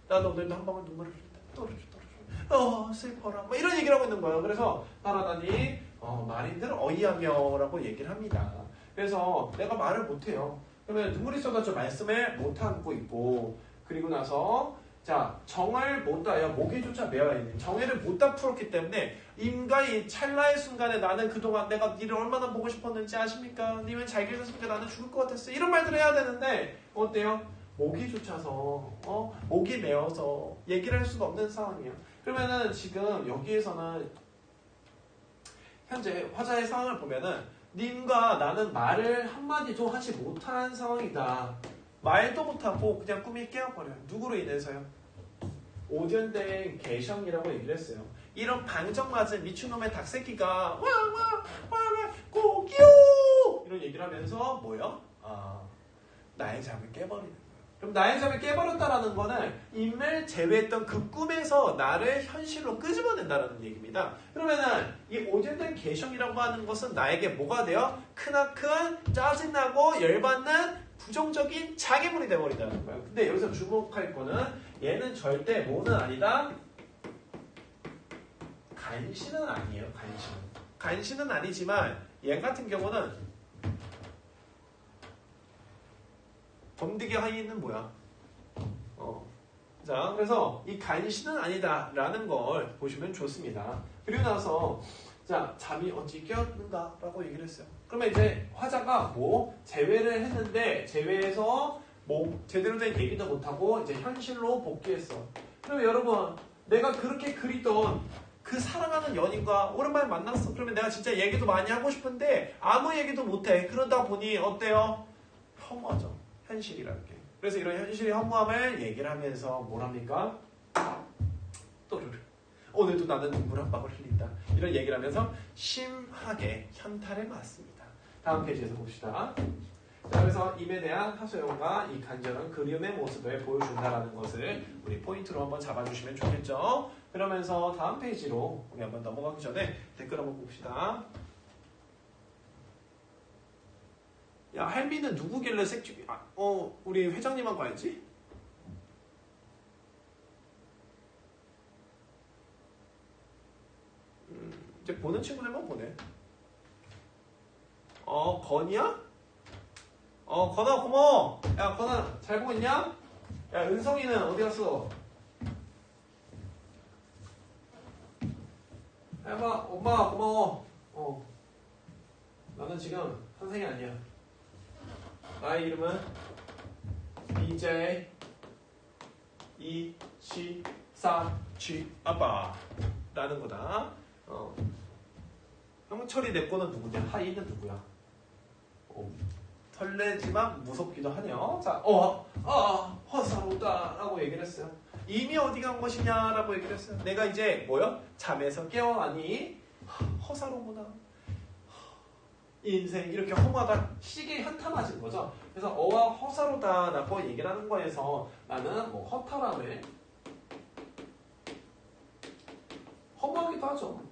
나도 오늘도 한 방울 눈물을 흘린다. 떨어져. 슬퍼라. 뭐 이런 얘기를 하고 있는 거예요. 그래서 바라다니 말인들 어이하며라고 얘기를 합니다. 그래서 내가 말을 못해요. 그러면 눈물이 쏟아져 말씀을 못하고 있고 그리고 나서 자 정을 못 다요. 목에조차 매어있는 정해를 못 다 풀었기 때문에 임가의 찰나의 순간에 나는 그동안 내가 니를 얼마나 보고 싶었는지 아십니까? 님은 잘 계셨으니까 나는 죽을 것 같았어. 이런 말들을 해야 되는데 어때요? 목이 조차서 목이 메어서 얘기를 할 수가 없는 상황이에요. 그러면은 지금 여기에서는 현재 화자의 상황을 보면은 님과 나는 말을 한마디도 하지 못한 상황이다. 말도 못하고 그냥 꿈이 깨어버려요. 누구로 인해서요? 오전된 개성이라고 얘기를 했어요. 이런 방정맞은 미친놈의 닭새끼가 고기요 이런 얘기를 하면서 뭐요? 나의 잠을 깨버리는 거예요. 그럼 나의 잠을 깨버렸다라는 거는 임을 제외했던 그 꿈에서 나를 현실로 끄집어낸다는 얘기입니다. 그러면은 이 오전된 개성이라고 하는 것은 나에게 뭐가 돼요? 크나큰 짜증나고 열받는 부정적인 장애물이 돼버린다는 거예요. 근데 여기서 주목할 거는 얘는 절대 뭐는 아니다? 간신은 아니에요. 간신은 아니지만 얘 같은 경우는 범득의 하이는 뭐야? 자, 그래서 이 간신은 아니다라는 걸 보시면 좋습니다. 그리고 나서 자, 잠이 어찌 깨었는가? 라고 얘기를 했어요. 그러면 이제 화자가 재회를 했는데 재회에서 제대로 된 얘기도 못하고 이제 현실로 복귀했어. 그러면 여러분 내가 그렇게 그리던 그 사랑하는 연인과 오랜만에 만났어. 그러면 내가 진짜 얘기도 많이 하고 싶은데 아무 얘기도 못해. 그러다 보니 어때요? 허무하죠. 현실이라는 게. 그래서 이런 현실의 허무함을 얘기를 하면서 뭐랍니까? 또르르. 오늘도 나는 눈물 한 방울 흘린다. 이런 얘기를 하면서 심하게 현타를 맞습니다. 다음 페이지에서 봅시다. 자, 그래서 임에 대한 하소연과 이 간절한 그리움의 모습을 보여준다라는 것을 우리 포인트로 한번 잡아주시면 좋겠죠. 그러면서 다음 페이지로 우리 한번 넘어가기 전에 댓글 한번 봅시다. 야, 할미는 누구길래 우리 회장님하고 알지? 이제 보는 친구들만 보네. 건이야? 건아 고마워. 야, 건아 잘 보고 있냐? 야, 은성이는 어디 갔어? 해봐. 엄마 고마워. 나는 지금 선생이 아니야. 나의 이름은 BJ 274G 아빠라는 거다. 형철이 내 거는 누구냐? 하이는 누구야? 설레지만 무섭기도 하네요. 자, 허사로다라고 얘기를 했어요. 이미 어디 간 것이냐라고 얘기를 했어요. 내가 이제 뭐요? 잠에서 깨어나니 허사로구나. 인생 이렇게 허무하다. 시계 현타 맞은 거죠. 그래서 어와 허사로다라고 얘기를 하는 거에서 나는 뭐 허탈함에 허무하기도 하죠.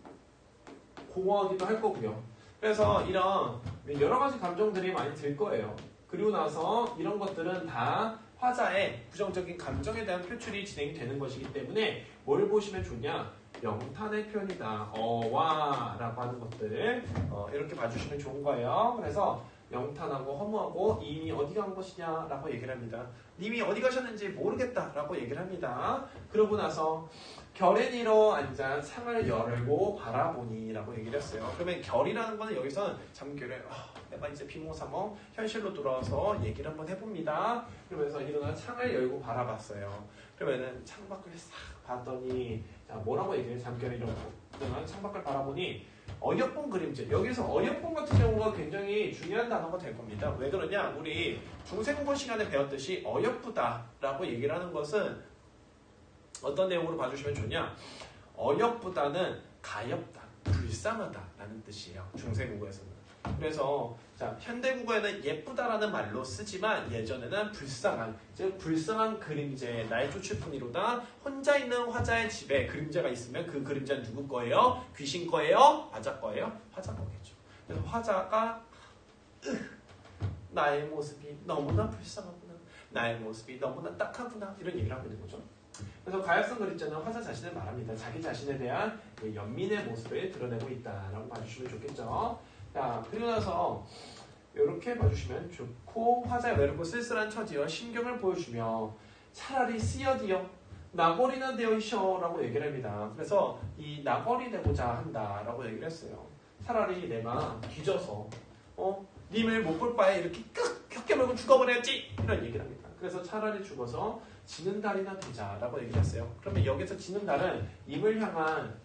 공허하기도 할 거고요. 그래서 이런 여러 가지 감정들이 많이 들 거예요. 그리고 나서 이런 것들은 다 화자의 부정적인 감정에 대한 표출이 진행되는 것이기 때문에 뭘 보시면 좋냐? 영탄의 표현이다. 어와라고 하는 것들을 이렇게 봐주시면 좋은 거예요. 그래서 영탄하고 허무하고 이미 어디 간 것이냐라고 얘기를 합니다. 님이 어디 가셨는지 모르겠다라고 얘기를 합니다. 그러고 나서 결의니로 앉아 창을 열고 바라보니라고 얘기를 했어요. 그러면 결이라는 거는 여기서는 잠결에 내가 이제 비몽사몽 현실로 돌아와서 얘기를 한번 해봅니다. 그러면서 일어나 창을 열고 바라봤어요. 그러면은 창밖을 싹 봤더니 자, 뭐라고 얘기해요? 잠결에 일어나 창밖을 바라보니 어여쁜 그림자. 여기서 어여쁜 같은 경우가 굉장히 중요한 단어가 될 겁니다. 왜 그러냐? 우리 중생국어 시간에 배웠듯이 어여쁘다라고 얘기를 하는 것은 어떤 내용으로 봐주시면 좋냐? 어여쁘다는 가엾다, 불쌍하다라는 뜻이에요. 중생국어에서는. 그래서 자, 현대국어에는 예쁘다라는 말로 쓰지만 예전에는 불쌍한, 즉 불쌍한 그림자에 나의 쫓을 뿐이로다. 혼자 있는 화자의 집에 그림자가 있으면 그 그림자는 누구 거예요? 귀신 거예요? 화자 거예요? 화자 거겠죠. 그래서 화자가 나의 모습이 너무나 불쌍하구나, 나의 모습이 너무나 딱하구나, 이런 얘기를 하고 있는 거죠. 그래서 가엾은 그림자는 화자 자신을 말합니다. 자기 자신에 대한 연민의 모습을 드러내고 있다라고 봐주시면 좋겠죠. 자, 그리고 나서 이렇게 봐주시면 좋고, 화자의 외롭고 쓸쓸한 처지와 심경을 보여주며 차라리 쓰여디어 나골이나 되어이셔라고 얘기를 합니다. 그래서 이 나골이 되고자 한다라고 얘기를 했어요. 차라리 내가 뒤져서 님을 못 볼 바에 이렇게 격게 물고 죽어버려야지, 이런 얘기를 합니다. 그래서 차라리 죽어서 지는 달이나 되자라고 얘기를 했어요. 그러면 여기서 지는 달은 님을 향한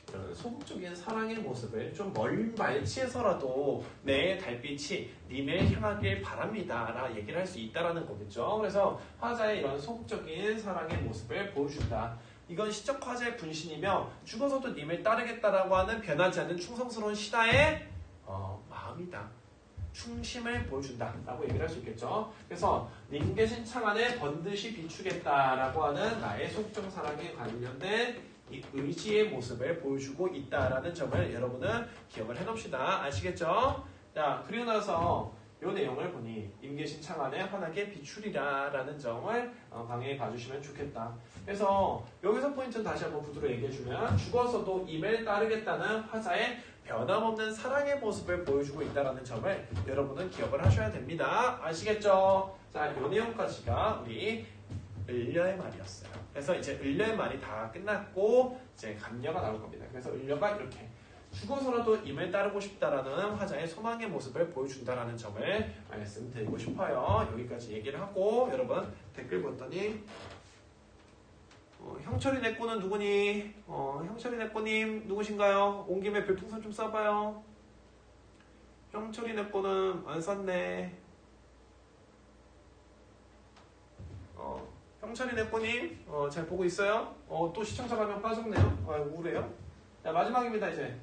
이런 소극적인 사랑의 모습을 좀 먼 말치에서라도 내 달빛이 님을 향하길 바랍니다 라고 얘기를 할 수 있다는 거겠죠. 그래서 화자의 이런 소극적인 사랑의 모습을 보여준다. 이건 시적 화자의 분신이며 죽어서도 님을 따르겠다라고 하는 변하지 않는 충성스러운 신하의 마음이다. 충심을 보여준다라고 얘기를 할 수 있겠죠. 그래서 님 계신 창 안에 번듯이 비추겠다라고 하는 나의 소극적 사랑에 관련된 이 의지의 모습을 보여주고 있다라는 점을 여러분은 기억을 해놓읍시다. 아시겠죠? 자, 그리고 나서 이 내용을 보니 님 계신 창 안에 환하게 비추리라 라는 점을 강의해 봐주시면 좋겠다. 그래서 여기서 포인트는 다시 한번 구두로 얘기해주면 죽어서도 임을 따르겠다는 화자의 변함없는 사랑의 모습을 보여주고 있다는 점을 여러분은 기억을 하셔야 됩니다. 아시겠죠? 자, 이 내용까지가 우리 을려의 말이었어요. 그래서 이제 을려의 말이 다 끝났고 이제 감려가 나올 겁니다. 그래서 을려가 이렇게 죽어서라도 임을 따르고 싶다라는 화자의 소망의 모습을 보여준다라는 점을 말씀드리고 싶어요. 여기까지 얘기를 하고 여러분 댓글 봤더니 형철이 내 꼬는 누구니? 형철이 내 꼬님 누구신가요? 온 김에 별풍선 좀 쏴봐요. 형철이 내 꼬는 안 쐈네. 형철이 내 꼬님 잘 보고 있어요? 또 시청자가 한 명 빠졌네요. 우울해요. 자, 마지막입니다 이제.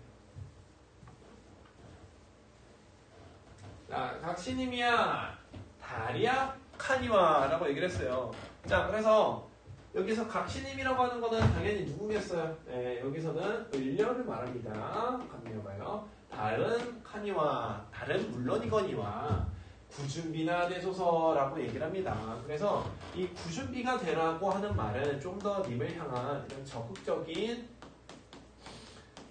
자, 각시님이야 다리야 카니와 라고 얘기를 했어요. 자, 그래서 여기서 각시님이라고 하는 거는 당연히 누구겠어요? 네, 여기서는 을려를 말합니다. 감려봐요. 다른 카니와, 다른 물론이거니와 구준비나 되소서라고 얘기를 합니다. 그래서 이 구준비가 되라고 하는 말은 좀 더 님을 향한 이런 적극적인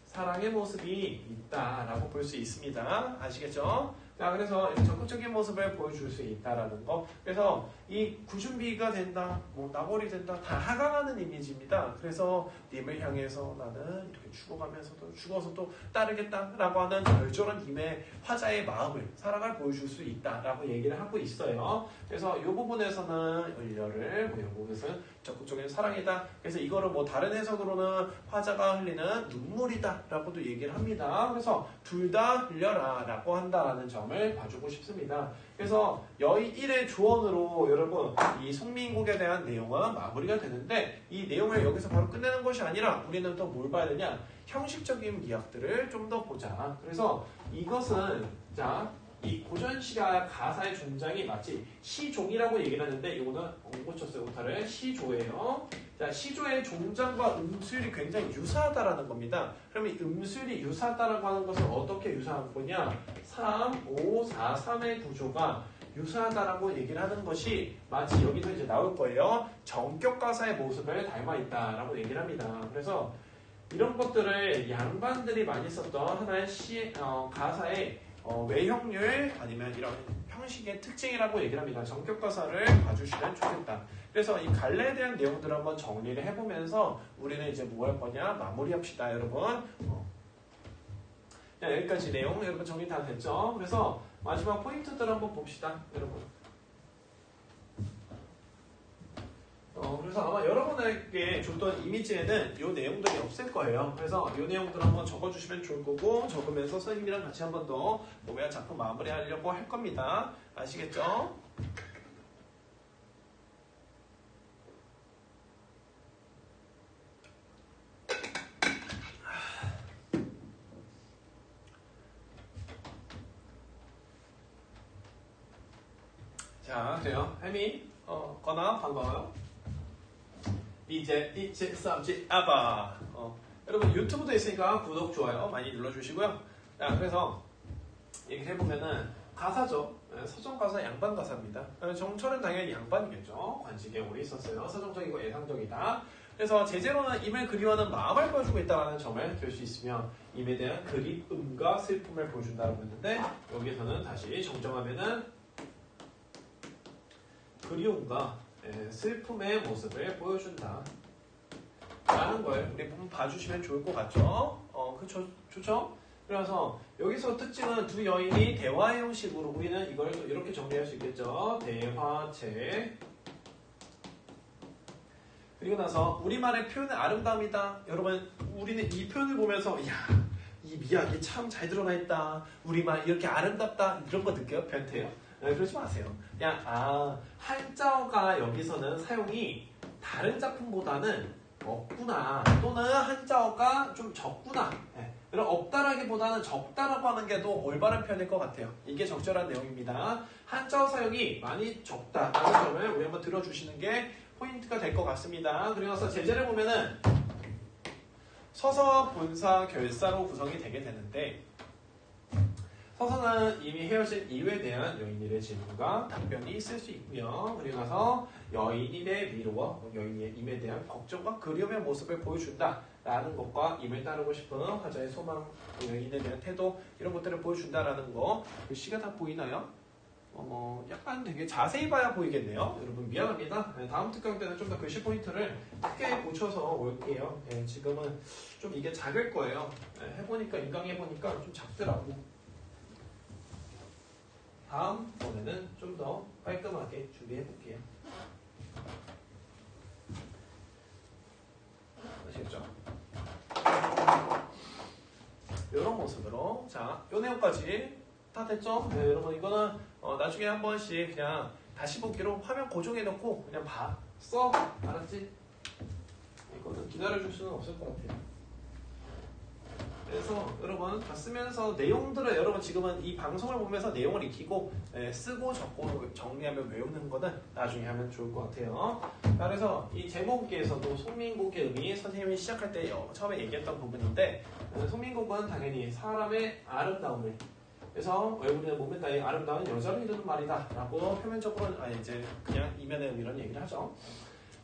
사랑의 모습이 있다라고 볼 수 있습니다. 아시겠죠? 자, 그래서 적극적인 모습을 보여줄 수 있다라는 거. 그래서 이 구준비가 된다, 뭐 나벌이 된다, 다 하강하는 이미지입니다. 그래서 님을 향해서 나는 이렇게 죽어가면서도 죽어서도 따르겠다라고 하는 절절한 님의 화자의 마음을 사랑을 보여줄 수 있다라고 얘기를 하고 있어요. 그래서 이 부분에서는 열렬을, 뭐 이 부분에서는 적극적인 사랑이다. 그래서 이거를 뭐 다른 해석으로는 화자가 흘리는 눈물이다라고도 얘기를 합니다. 그래서 둘 다 흘려라라고 한다라는 점을 봐주고 싶습니다. 그래서 여의 1의 조언으로 여러분 이 송민국에 대한 내용은 마무리가 되는데 이 내용을 여기서 바로 끝내는 것이 아니라 우리는 또 뭘 봐야 되냐? 형식적인 미학들을 좀 더 보자. 그래서 이것은 자, 이 고전시가 가사의 중장이 마치 시종이라고 얘기를 하는데 이거는 못 고쳤어요. 오타를 시조예요. 자, 시조의 종장과 음술이 굉장히 유사하다라는 겁니다. 그럼 이 음술이 유사하다라고 하는 것은 어떻게 유사한 거냐? 3, 5, 4, 3의 구조가 유사하다라고 얘기를 하는 것이 마치 여기서 이제 나올 거예요. 정격 가사의 모습을 닮아 있다라고 얘기를 합니다. 그래서 이런 것들을 양반들이 많이 썼던 하나의 가사의 외형률 아니면 이런 형식의 특징이라고 얘기를 합니다. 정격 가사를 봐주시면 좋겠다. 그래서 이 갈래에 대한 내용들을 한번 정리를 해보면서 우리는 이제 뭐 할 거냐 마무리합시다, 여러분. 자, 여기까지 내용 여러분 정리 다 됐죠? 그래서 마지막 포인트들 한번 봅시다, 여러분. 그래서 아마 여러분에게 줬던 이미지에는 이 내용들이 없을 거예요. 그래서 이 내용들 한번 적어주시면 좋을 거고 적으면서 선생님이랑 같이 한 번 더 몸의 작품 마무리하려고 할 겁니다. 아시겠죠? 자, 돼요. 혜미, 거나 반가워요. 이제 쌈지 아바. 여러분 유튜브도 있으니까 구독, 좋아요 많이 눌러주시고요. 자, 그래서 이렇게 해보면은 가사죠. 서정 가사, 양반 가사입니다. 정철은 당연히 양반이겠죠. 관식에 오래 있었어요. 서정적이고 예상적이다. 그래서 제재로는 임을 그리워하는 마음을 보여주고 있다는 점을 들 수 있으며 임에 대한 그리움과 슬픔을 보여준다고 했는데 여기서는 다시 정정하면은 그리움과 슬픔의 모습을 보여준다 라는 걸 우리 한번 봐주시면 좋을 것 같죠? 그쵸? 좋죠? 그래서 여기서 특징은 두 여인이 대화 형식으로 우리는 이걸 이렇게 정리할 수 있겠죠? 대화체. 그리고 나서 우리말의 표현의 아름다움이다. 여러분 우리는 이 표현을 보면서 이야, 이 미학이 참 잘 드러나 있다. 우리말 이렇게 아름답다. 이런 거 느껴요? 변태요? 그러지 마세요. 그냥 한자어가 여기서는 사용이 다른 작품보다는 없구나, 또는 한자어가 좀 적구나, 그럼 없다라기보다는 적다라고 하는 게 더 올바른 표현일 것 같아요. 이게 적절한 내용입니다. 한자어 사용이 많이 적다라는 점을 우리 한번 들어주시는 게 포인트가 될 것 같습니다. 그리고 나서 제재를 보면은 서서, 본사, 결사로 구성이 되게 되는데 서서는 이미 헤어진 이유에 대한 여인일의 질문과 답변이 있을 수 있고요. 그리고 나서 여인일의 미로와 여인의 임에 대한 걱정과 그리움의 모습을 보여준다라는 것과 임을 따르고 싶은 화자의 소망, 여인에 대한 태도 이런 것들을 보여준다라는 거 글씨가 다 보이나요? 약간 되게 자세히 봐야 보이겠네요. 여러분 미안합니다. 다음 특강 때는 좀 더 글씨 포인트를 크게 고쳐서 올게요. 지금은 좀 이게 작을 거예요. 해보니까 인강해보니까 좀 작더라고. 다음번에는 좀 더 깔끔하게 준비해볼게요. 아시겠죠? 이런 모습으로 자, 요 내용까지 다 됐죠? 네, 여러분 이거는 나중에 한 번씩 그냥 다시 보기로 화면 고정해놓고 그냥 써. 알았지? 이거는 기다려줄 수는 없을 것 같아요. 그래서 여러분 다 쓰면서 내용들을 여러분 지금은 이 방송을 보면서 내용을 익히고 쓰고 적고 정리하면 외우는 거는 나중에 하면 좋을 것 같아요. 그래서 이 제목에서도 송민국의 의미 선생님이 시작할 때 처음에 얘기했던 부분인데 송민국은 당연히 사람의 아름다움을 그래서 우리는 몸에 따위 아름다운 여자를 이루는 말이다 라고 표면적으로 이제 그냥 이면의 의미로 얘기를 하죠.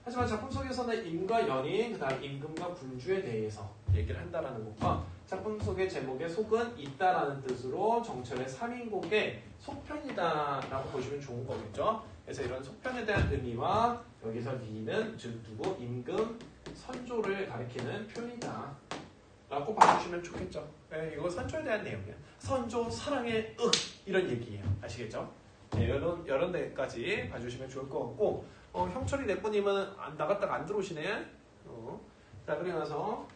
하지만 작품 속에서는 임과 연인, 그다음 임금과 군주에 대해서 얘기를 한다라는 것과 작품 속의 제목에 속은 있다라는 뜻으로 정철의 3인곡의 속편이다라고 보시면 좋은 거겠죠. 그래서 이런 속편에 대한 의미와 여기서 니는 즉 누구 임금 선조를 가리키는 표현이다 라고 봐주시면 좋겠죠. 네, 이거 선조에 대한 내용이에요. 선조 사랑의 이런 얘기예요. 아시겠죠? 네, 이런 데까지 봐주시면 좋을 것 같고 형철이 내꺼님은 나갔다가 안 들어오시네. 자, 그리고 나서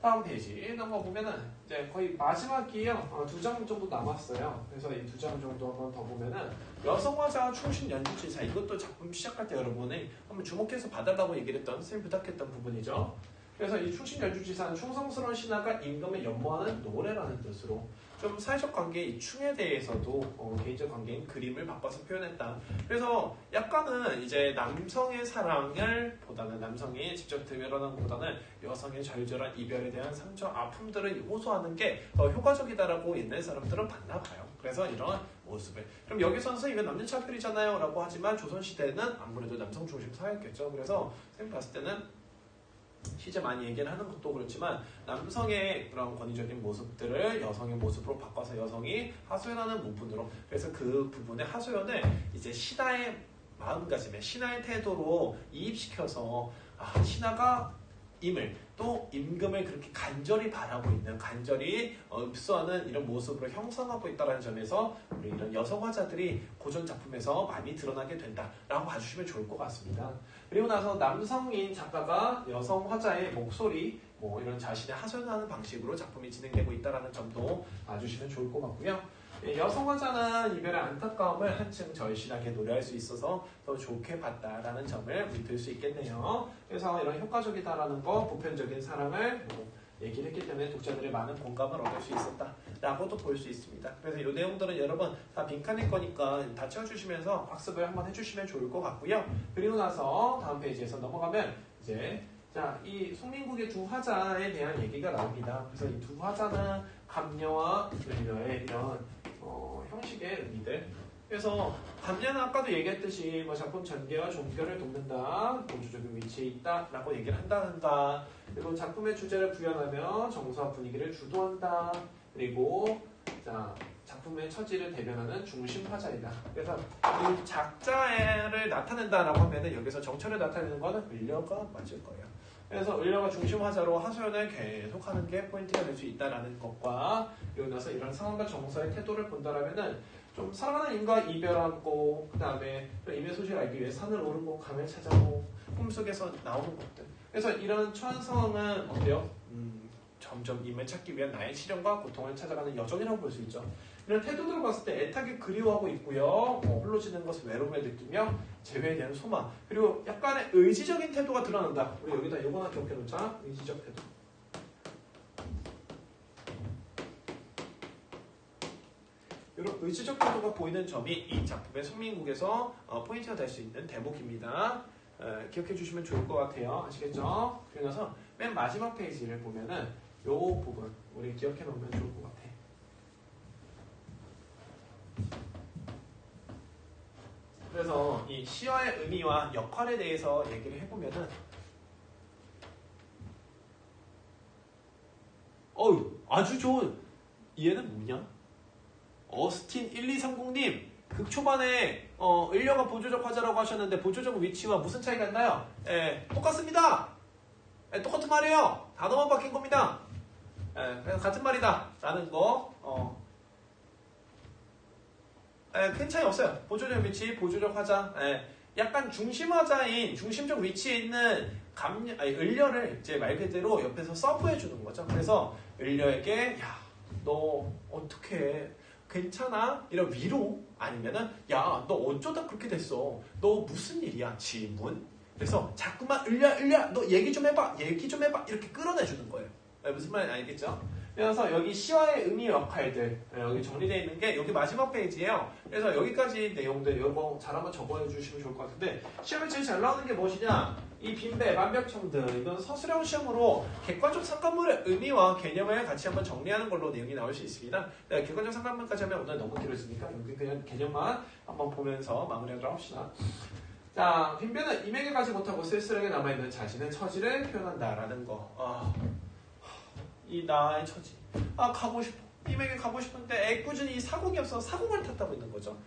다음 페이지 넘어가 보면은 이제 거의 마지막이에요. 2장 정도 남았어요. 그래서 이 2장 정도 한번 더 보면은 여성화자 충신 연주지사 이것도 작품 시작할 때 여러분이 한번 주목해서 봐달라고 얘기를 했던 선생님 부탁했던 부분이죠. 그래서 이 충신 연주지사는 충성스러운 신하가 임금을 연모하는 노래라는 뜻으로 좀 사회적 관계의 이 충에 대해서도 개인적 관계인 그림을 바꿔서 표현했다. 그래서 약간은 이제 남성의 사랑을 보다는 남성이 직접 드러나는 것보다는 여성의 절절한 이별에 대한 상처, 아픔들을 호소하는 게 더 효과적이다라고 옛날 사람들은 봤나 봐요. 그래서 이런 모습을. 그럼 여기서는 선생님 이건 남녀차별이잖아요 라고 하지만 조선시대는 아무래도 남성 중심 사회였겠죠. 그래서 선생님 봤을 때는 시제 많이 얘기를 하는 것도 그렇지만 남성의 그런 권위적인 모습들을 여성의 모습으로 바꿔서 여성이 하소연하는 부분으로 그래서 그 부분의 하소연을 이제 신하의 마음가짐에 신하의 태도로 이입시켜서 신하가 임을 또 임금을 그렇게 간절히 바라고 있는 간절히 흡수하는 이런 모습으로 형성하고 있다는 점에서 우리 이런 여성 화자들이 고전 작품에서 많이 드러나게 된다라고 봐주시면 좋을 것 같습니다. 그리고 나서 남성인 작가가 여성 화자의 목소리 뭐 이런 자신의 하소연하는 방식으로 작품이 진행되고 있다는 점도 봐주시면 좋을 것 같고요. 여성 화자는 이별의 안타까움을 한층 절실하게 노래할 수 있어서 더 좋게 봤다라는 점을 우리 들 수 있겠네요. 그래서 이런 효과적이다라는 거, 보편적인 사랑을 얘기를 했기 때문에 독자들의 많은 공감을 얻을 수 있었다라고도 볼 수 있습니다. 그래서 이 내용들은 여러분 다 빈칸일 거니까 다 채워주시면서 학습을 한번 해주시면 좋을 것 같고요. 그리고 나서 다음 페이지에서 넘어가면 이제 자, 이 송민국의 두 화자에 대한 얘기가 나옵니다. 그래서 이 두 화자는 감녀와 을녀의 이런 형식의 의미들. 그래서 감녀는 아까도 얘기했듯이 작품 전개와 종결을 돕는다, 보조적인 위치에 있다라고 얘기를 한다. 그리고 작품의 주제를 구현하며 정서와 분위기를 주도한다. 그리고 자, 작품의 처지를 대변하는 중심 화자이다. 그래서 이 작자를 나타낸다라고 하면은 여기서 정처를 나타내는 거는 을녀가 맞을 거예요. 그래서 을녀가 중심 화자로 하소연을 계속하는 게 포인트가 될 수 있다라는 것과 그리고 나서 이런 상황과 정서의 태도를 본다라면은 좀 사랑하는 인과 이별하고 그 다음에 임의 소식을 알기 위해 산을 오르고 강을 찾아고 꿈속에서 나오는 것들. 그래서 이런 처한 상황은 어때요? 점점 임을 찾기 위한 나의 시련과 고통을 찾아가는 여정이라고 볼 수 있죠. 이런 태도들을 봤을 때 애타게 그리워하고 있고요. 홀로 지는 것을 외로움을 느끼며 재회에 대한 소망. 그리고 약간의 의지적인 태도가 드러난다. 우리 여기다 이거 하나 기억해놓자. 의지적 태도. 이런 의지적 태도가 보이는 점이 이 작품의 송민국에서 포인트가 될 수 있는 대목입니다. 기억해 주시면 좋을 것 같아요. 아시겠죠? 그리고 나서 맨 마지막 페이지를 보면은 이 부분 우리 기억해 놓으면 좋을 것 같아요. 그래서 이 시와의 의미와 역할에 대해서 얘기를 해보면은 아주 좋은 얘는 뭐냐? 어스틴 1230님 극 초반에 을녀가 보조적 화자라고 하셨는데 보조적 위치와 무슨 차이가 있나요? 똑같습니다. 똑같은 말이에요. 단어만 바뀐 겁니다. 그냥 같은 말이다 라는 거 큰 차이 없어요. 보조적 위치, 보조적 화자. 약간 중심 화자인 중심적 위치에 있는 을녀를 이제 말 그대로 옆에서 서브해 주는 거죠. 그래서 을녀에게 야, 너 어떻게 괜찮아? 이런 위로 아니면은 야, 너 어쩌다 그렇게 됐어? 너 무슨 일이야? 질문. 그래서 자꾸만 을려 너 얘기 좀 해봐 이렇게 끌어내 주는 거예요. 무슨 말인지 알겠죠? 그래서 여기 시와의 의미 역할들 여기 정리되어 있는 게 여기 마지막 페이지예요. 그래서 여기까지 내용들 이거 잘 한번 적어 주시면 좋을 것 같은데 시험에 제일 잘 나오는 게 무엇이냐? 이 빈배, 만벽청들 이건 서술형 시험으로 객관적 상관물의 의미와 개념을 같이 한번 정리하는 걸로 내용이 나올 수 있습니다. 객관적 상관물까지 하면 오늘 너무 길어지니까 여기 그냥 개념만 한번 보면서 마무리하도록 합시다. 자, 빈배는 임에게 가지 못하고 쓸쓸하게 남아있는 자신의 처지를 표현한다라는 거. 이 나의 처지. 가고 싶어. 이맥에 가고 싶은데 애꿎은이 사공이 없어서 사공을 탔다고 있는 거죠.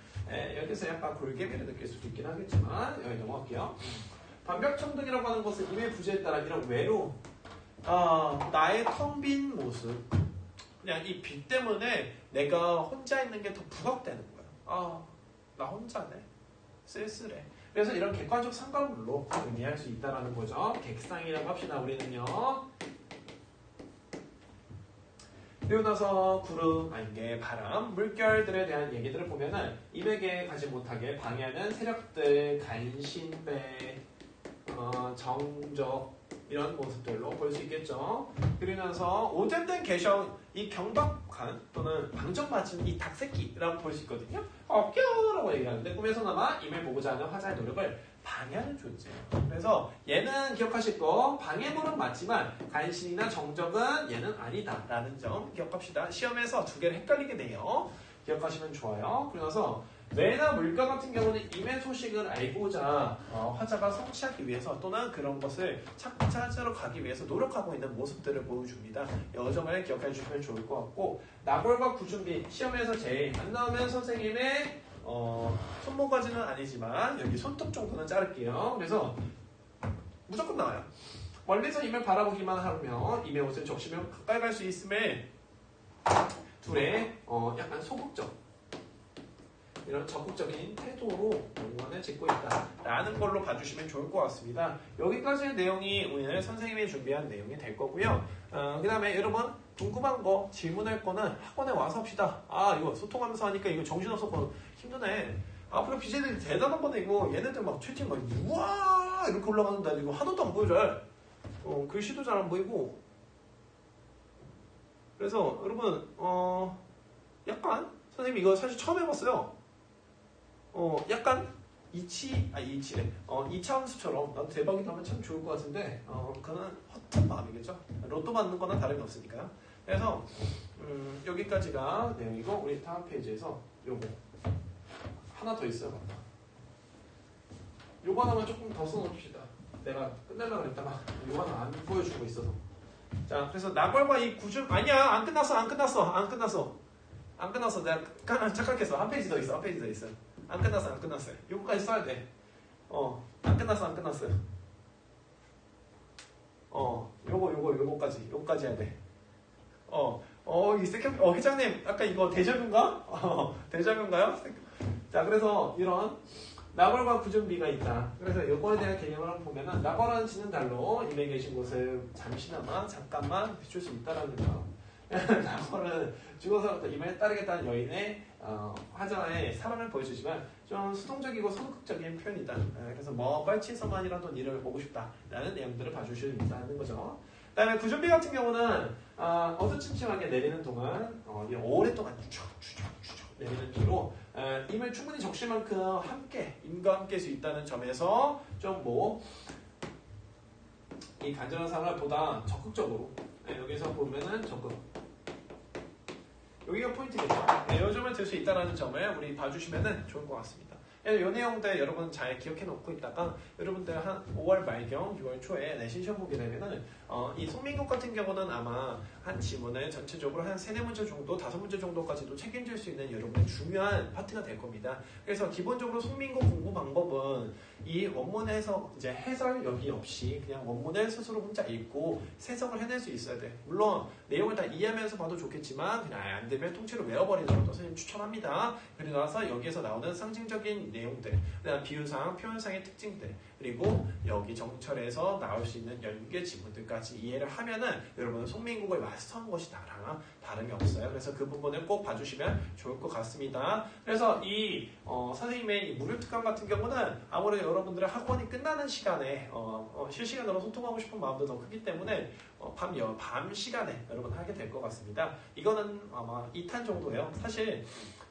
여기서 약간 골개미를 느낄 수도 있긴 하겠지만 여기 넘어갈게요. 반벽청둥이라고 하는 것은 임의 부재에 따라 이런 외로 나의 텅 빈 모습, 그냥 이 빛 때문에 내가 혼자 있는 게 더 부각되는 거야. 나 혼자네, 쓸쓸해. 그래서 이런 객관적 상관물로 의미할 수 있다는 거죠. 객상이라고 합시다. 우리는요. 그리고 나서 구름, 안개, 바람, 물결들에 대한 얘기들을 보면은 임에게 가지 못하게 방해하는 세력들, 간신배, 정적 이런 모습들로 볼 수 있겠죠. 그러면서 오잼된 개셔, 이 경박한 또는 방정맞은 이 닭새끼라고 볼 수 있거든요. 껴라고 얘기하는데 꿈에서나마 임을 보고자 하는 화자의 노력을 방해하는 존재예요. 그래서 얘는 기억하실 거 방해물은 맞지만 간신이나 정적은 얘는 아니다라는 점 기억합시다. 시험에서 두 개를 헷갈리게 돼요. 기억하시면 좋아요. 그래서 뇌나 물가 같은 경우는 임의 소식을 알고자 화자가 성취하기 위해서 또는 그런 것을 찾으러 가기 위해서 노력하고 있는 모습들을 보여줍니다. 이 점을 기억해 주시면 좋을 것 같고, 나골과 구준비 시험에서 제일 안 나오면 선생님의 손모가지는 아니지만 여기 손톱 정도는 자를게요. 그래서 무조건 나와요. 멀리서 임을 바라보기만 하면 임의 옷을 적시면 가까이 갈 수 있음에 둘의 약간 소극적 이런 적극적인 태도로 응원을 짓고 있다라는 걸로 봐주시면 좋을 것 같습니다. 여기까지의 내용이 오늘 선생님이 준비한 내용이 될 거고요. 그 다음에 여러분 궁금한 거 질문할 거는 학원에 와서 합시다. 이거 소통하면서 하니까 이거 정신없었고 힘드네. 앞으로 BJ들이 대단한 거네. 이거 얘네들 막 채팅 막 우와 이렇게 올라가는데 이거 하나도 안 보여줘요. 글씨도 잘 안 보이고. 그래서 여러분 약간 선생님 이거 사실 처음 해봤어요. 약간 이차원수처럼 나도 대박이다 하면 참 좋을 것 같은데 그거는 헛된 마음이겠죠. 로또 맞는 거나 다름이 없으니까요. 그래서 여기까지가 내용이고 우리 다음 페이지에서 요거 하나 더 있어요. 요거 하나만 조금 더 써놓읍시다. 내가 끝내려고 했다가 요거 하나 안 보여주고 있어서. 자, 그래서 나골과 이 구준 아니야 안 끝났어. 내가 착각했어. 한 페이지 더 있어. 안 끝났어요. 요거까지 써야 돼. 안 끝났어요. 요거까지 해야 돼. 회장님, 아까 이거 데자뷰인가? 데자뷰인가요? 자, 그래서 이런 나벌과 구준비가 있다. 그래서 요거에 대한 개념을 한번 보면은 나벌은 지는 달로 임에 계신 곳을 잠깐만 비출 수 있다라는 거. 나벌은 죽어서부터 임에 따르겠다는 여인의 화자의 사랑을 보여주지만 좀 수동적이고 소극적인 표현이다. 그래서 빨치서만이라도 니를 보고 싶다라는 내용들을 봐주실 수 있다는 거죠. 그 다음에 구준비 같은 경우는 어두침침하게 내리는 동안 오랫동안 추적 내리는 비로 임을 충분히 적실 만큼 임과 함께 할 수 있다는 점에서 좀 이 간절한 사랑을 보다 적극적으로 여기서 보면은 적극 여기가 포인트겠죠. 이 점을 들 수 있다는 점을 우리 봐주시면 좋을 것 같습니다. 이 내용들 여러분 잘 기억해 놓고 있다가 여러분들 한 5월 말경 6월 초에 내신 시험 보게 되면은 이 송민국 같은 경우는 아마 한 지문을 전체적으로 한 3-4문제 정도 5문제 정도까지도 책임질 수 있는 여러분의 중요한 파트가 될 겁니다. 그래서 기본적으로 송민국 공부 방법은 이 원문에서 이제 해설 여기 없이 그냥 원문을 스스로 혼자 읽고 해석을 해낼 수 있어야 돼. 물론 내용을 다 이해하면서 봐도 좋겠지만 그냥 안 되면 통째로 외워버리는 것도 선생님 추천합니다. 그리고 나서 여기에서 나오는 상징적인 내용들, 그다음 비유상, 표현상의 특징들, 그리고 여기 정철에서 나올 수 있는 연계 지문들까지 이해를 하면은 여러분은 송민국을 마스터한 것이다랑 다름이 없어요. 그래서 그 부분을 꼭 봐주시면 좋을 것 같습니다. 그래서 이 선생님의 이 무료특강 같은 경우는 아무래도 여러분들의 학원이 끝나는 시간에 실시간으로 소통하고 싶은 마음도 더 크기 때문에 밤 시간에 여러분 하게 될 것 같습니다. 이거는 아마 2탄 정도예요. 사실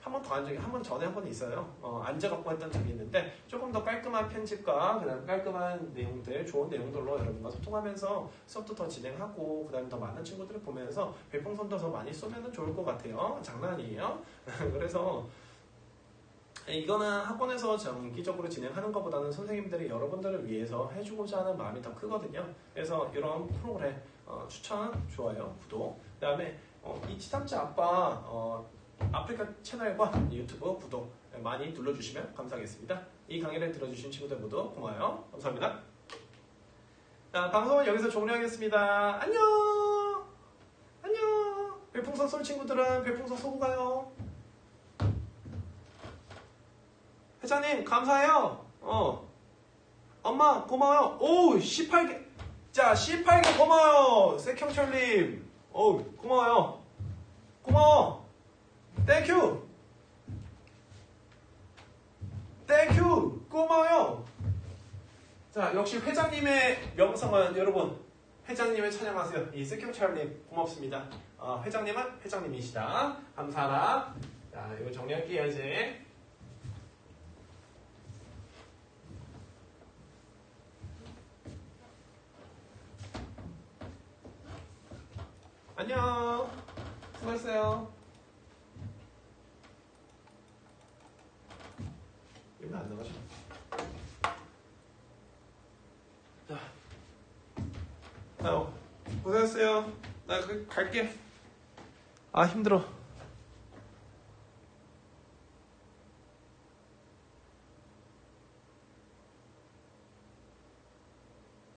한 번 더 한 적이 전에 한 번 있어요. 앉아갖고 했던 적이 있는데 조금 더 깔끔한 편집과 그다음 깔끔한 내용들, 좋은 내용들로 여러분과 소통하면서 수업도 더 진행하고 그다음에 더 많은 친구들을 보면서 별풍선도 더 많이 쏘면 좋을 것 같아요. 장난 아니에요. 그래서 이거는 학원에서 정기적으로 진행하는 것보다는 선생님들이 여러분들을 위해서 해주고자 하는 마음이 더 크거든요. 그래서 이런 프로그램 추천, 좋아요, 구독, 그 다음에 이 치탐치 아빠 아프리카 채널과 유튜브 구독 많이 눌러주시면 감사하겠습니다. 이 강의를 들어주신 친구들 모두 고마워요. 감사합니다. 자, 방송은 여기서 종료하겠습니다. 안녕! 안녕! 별풍선 쏠 친구들은 별풍선 쏘고 가요. 회장님, 감사해요. 엄마, 고마워요. 오, 18개. 자, 18개 고마워요. 색형철님. 오, 고마워요. 고마워. 땡큐. 땡큐. 고마워요. 자, 역시 회장님의 명성은 여러분, 회장님을 찬양하세요. 이 색형철님 고맙습니다. 회장님은 회장님이시다. 감사하라. 자, 이거 정리할게요, 이제. 안녕. 수고했어요. 이거 안 나가죠? 자, 고생했어요. 나 갈게. 아, 힘들어.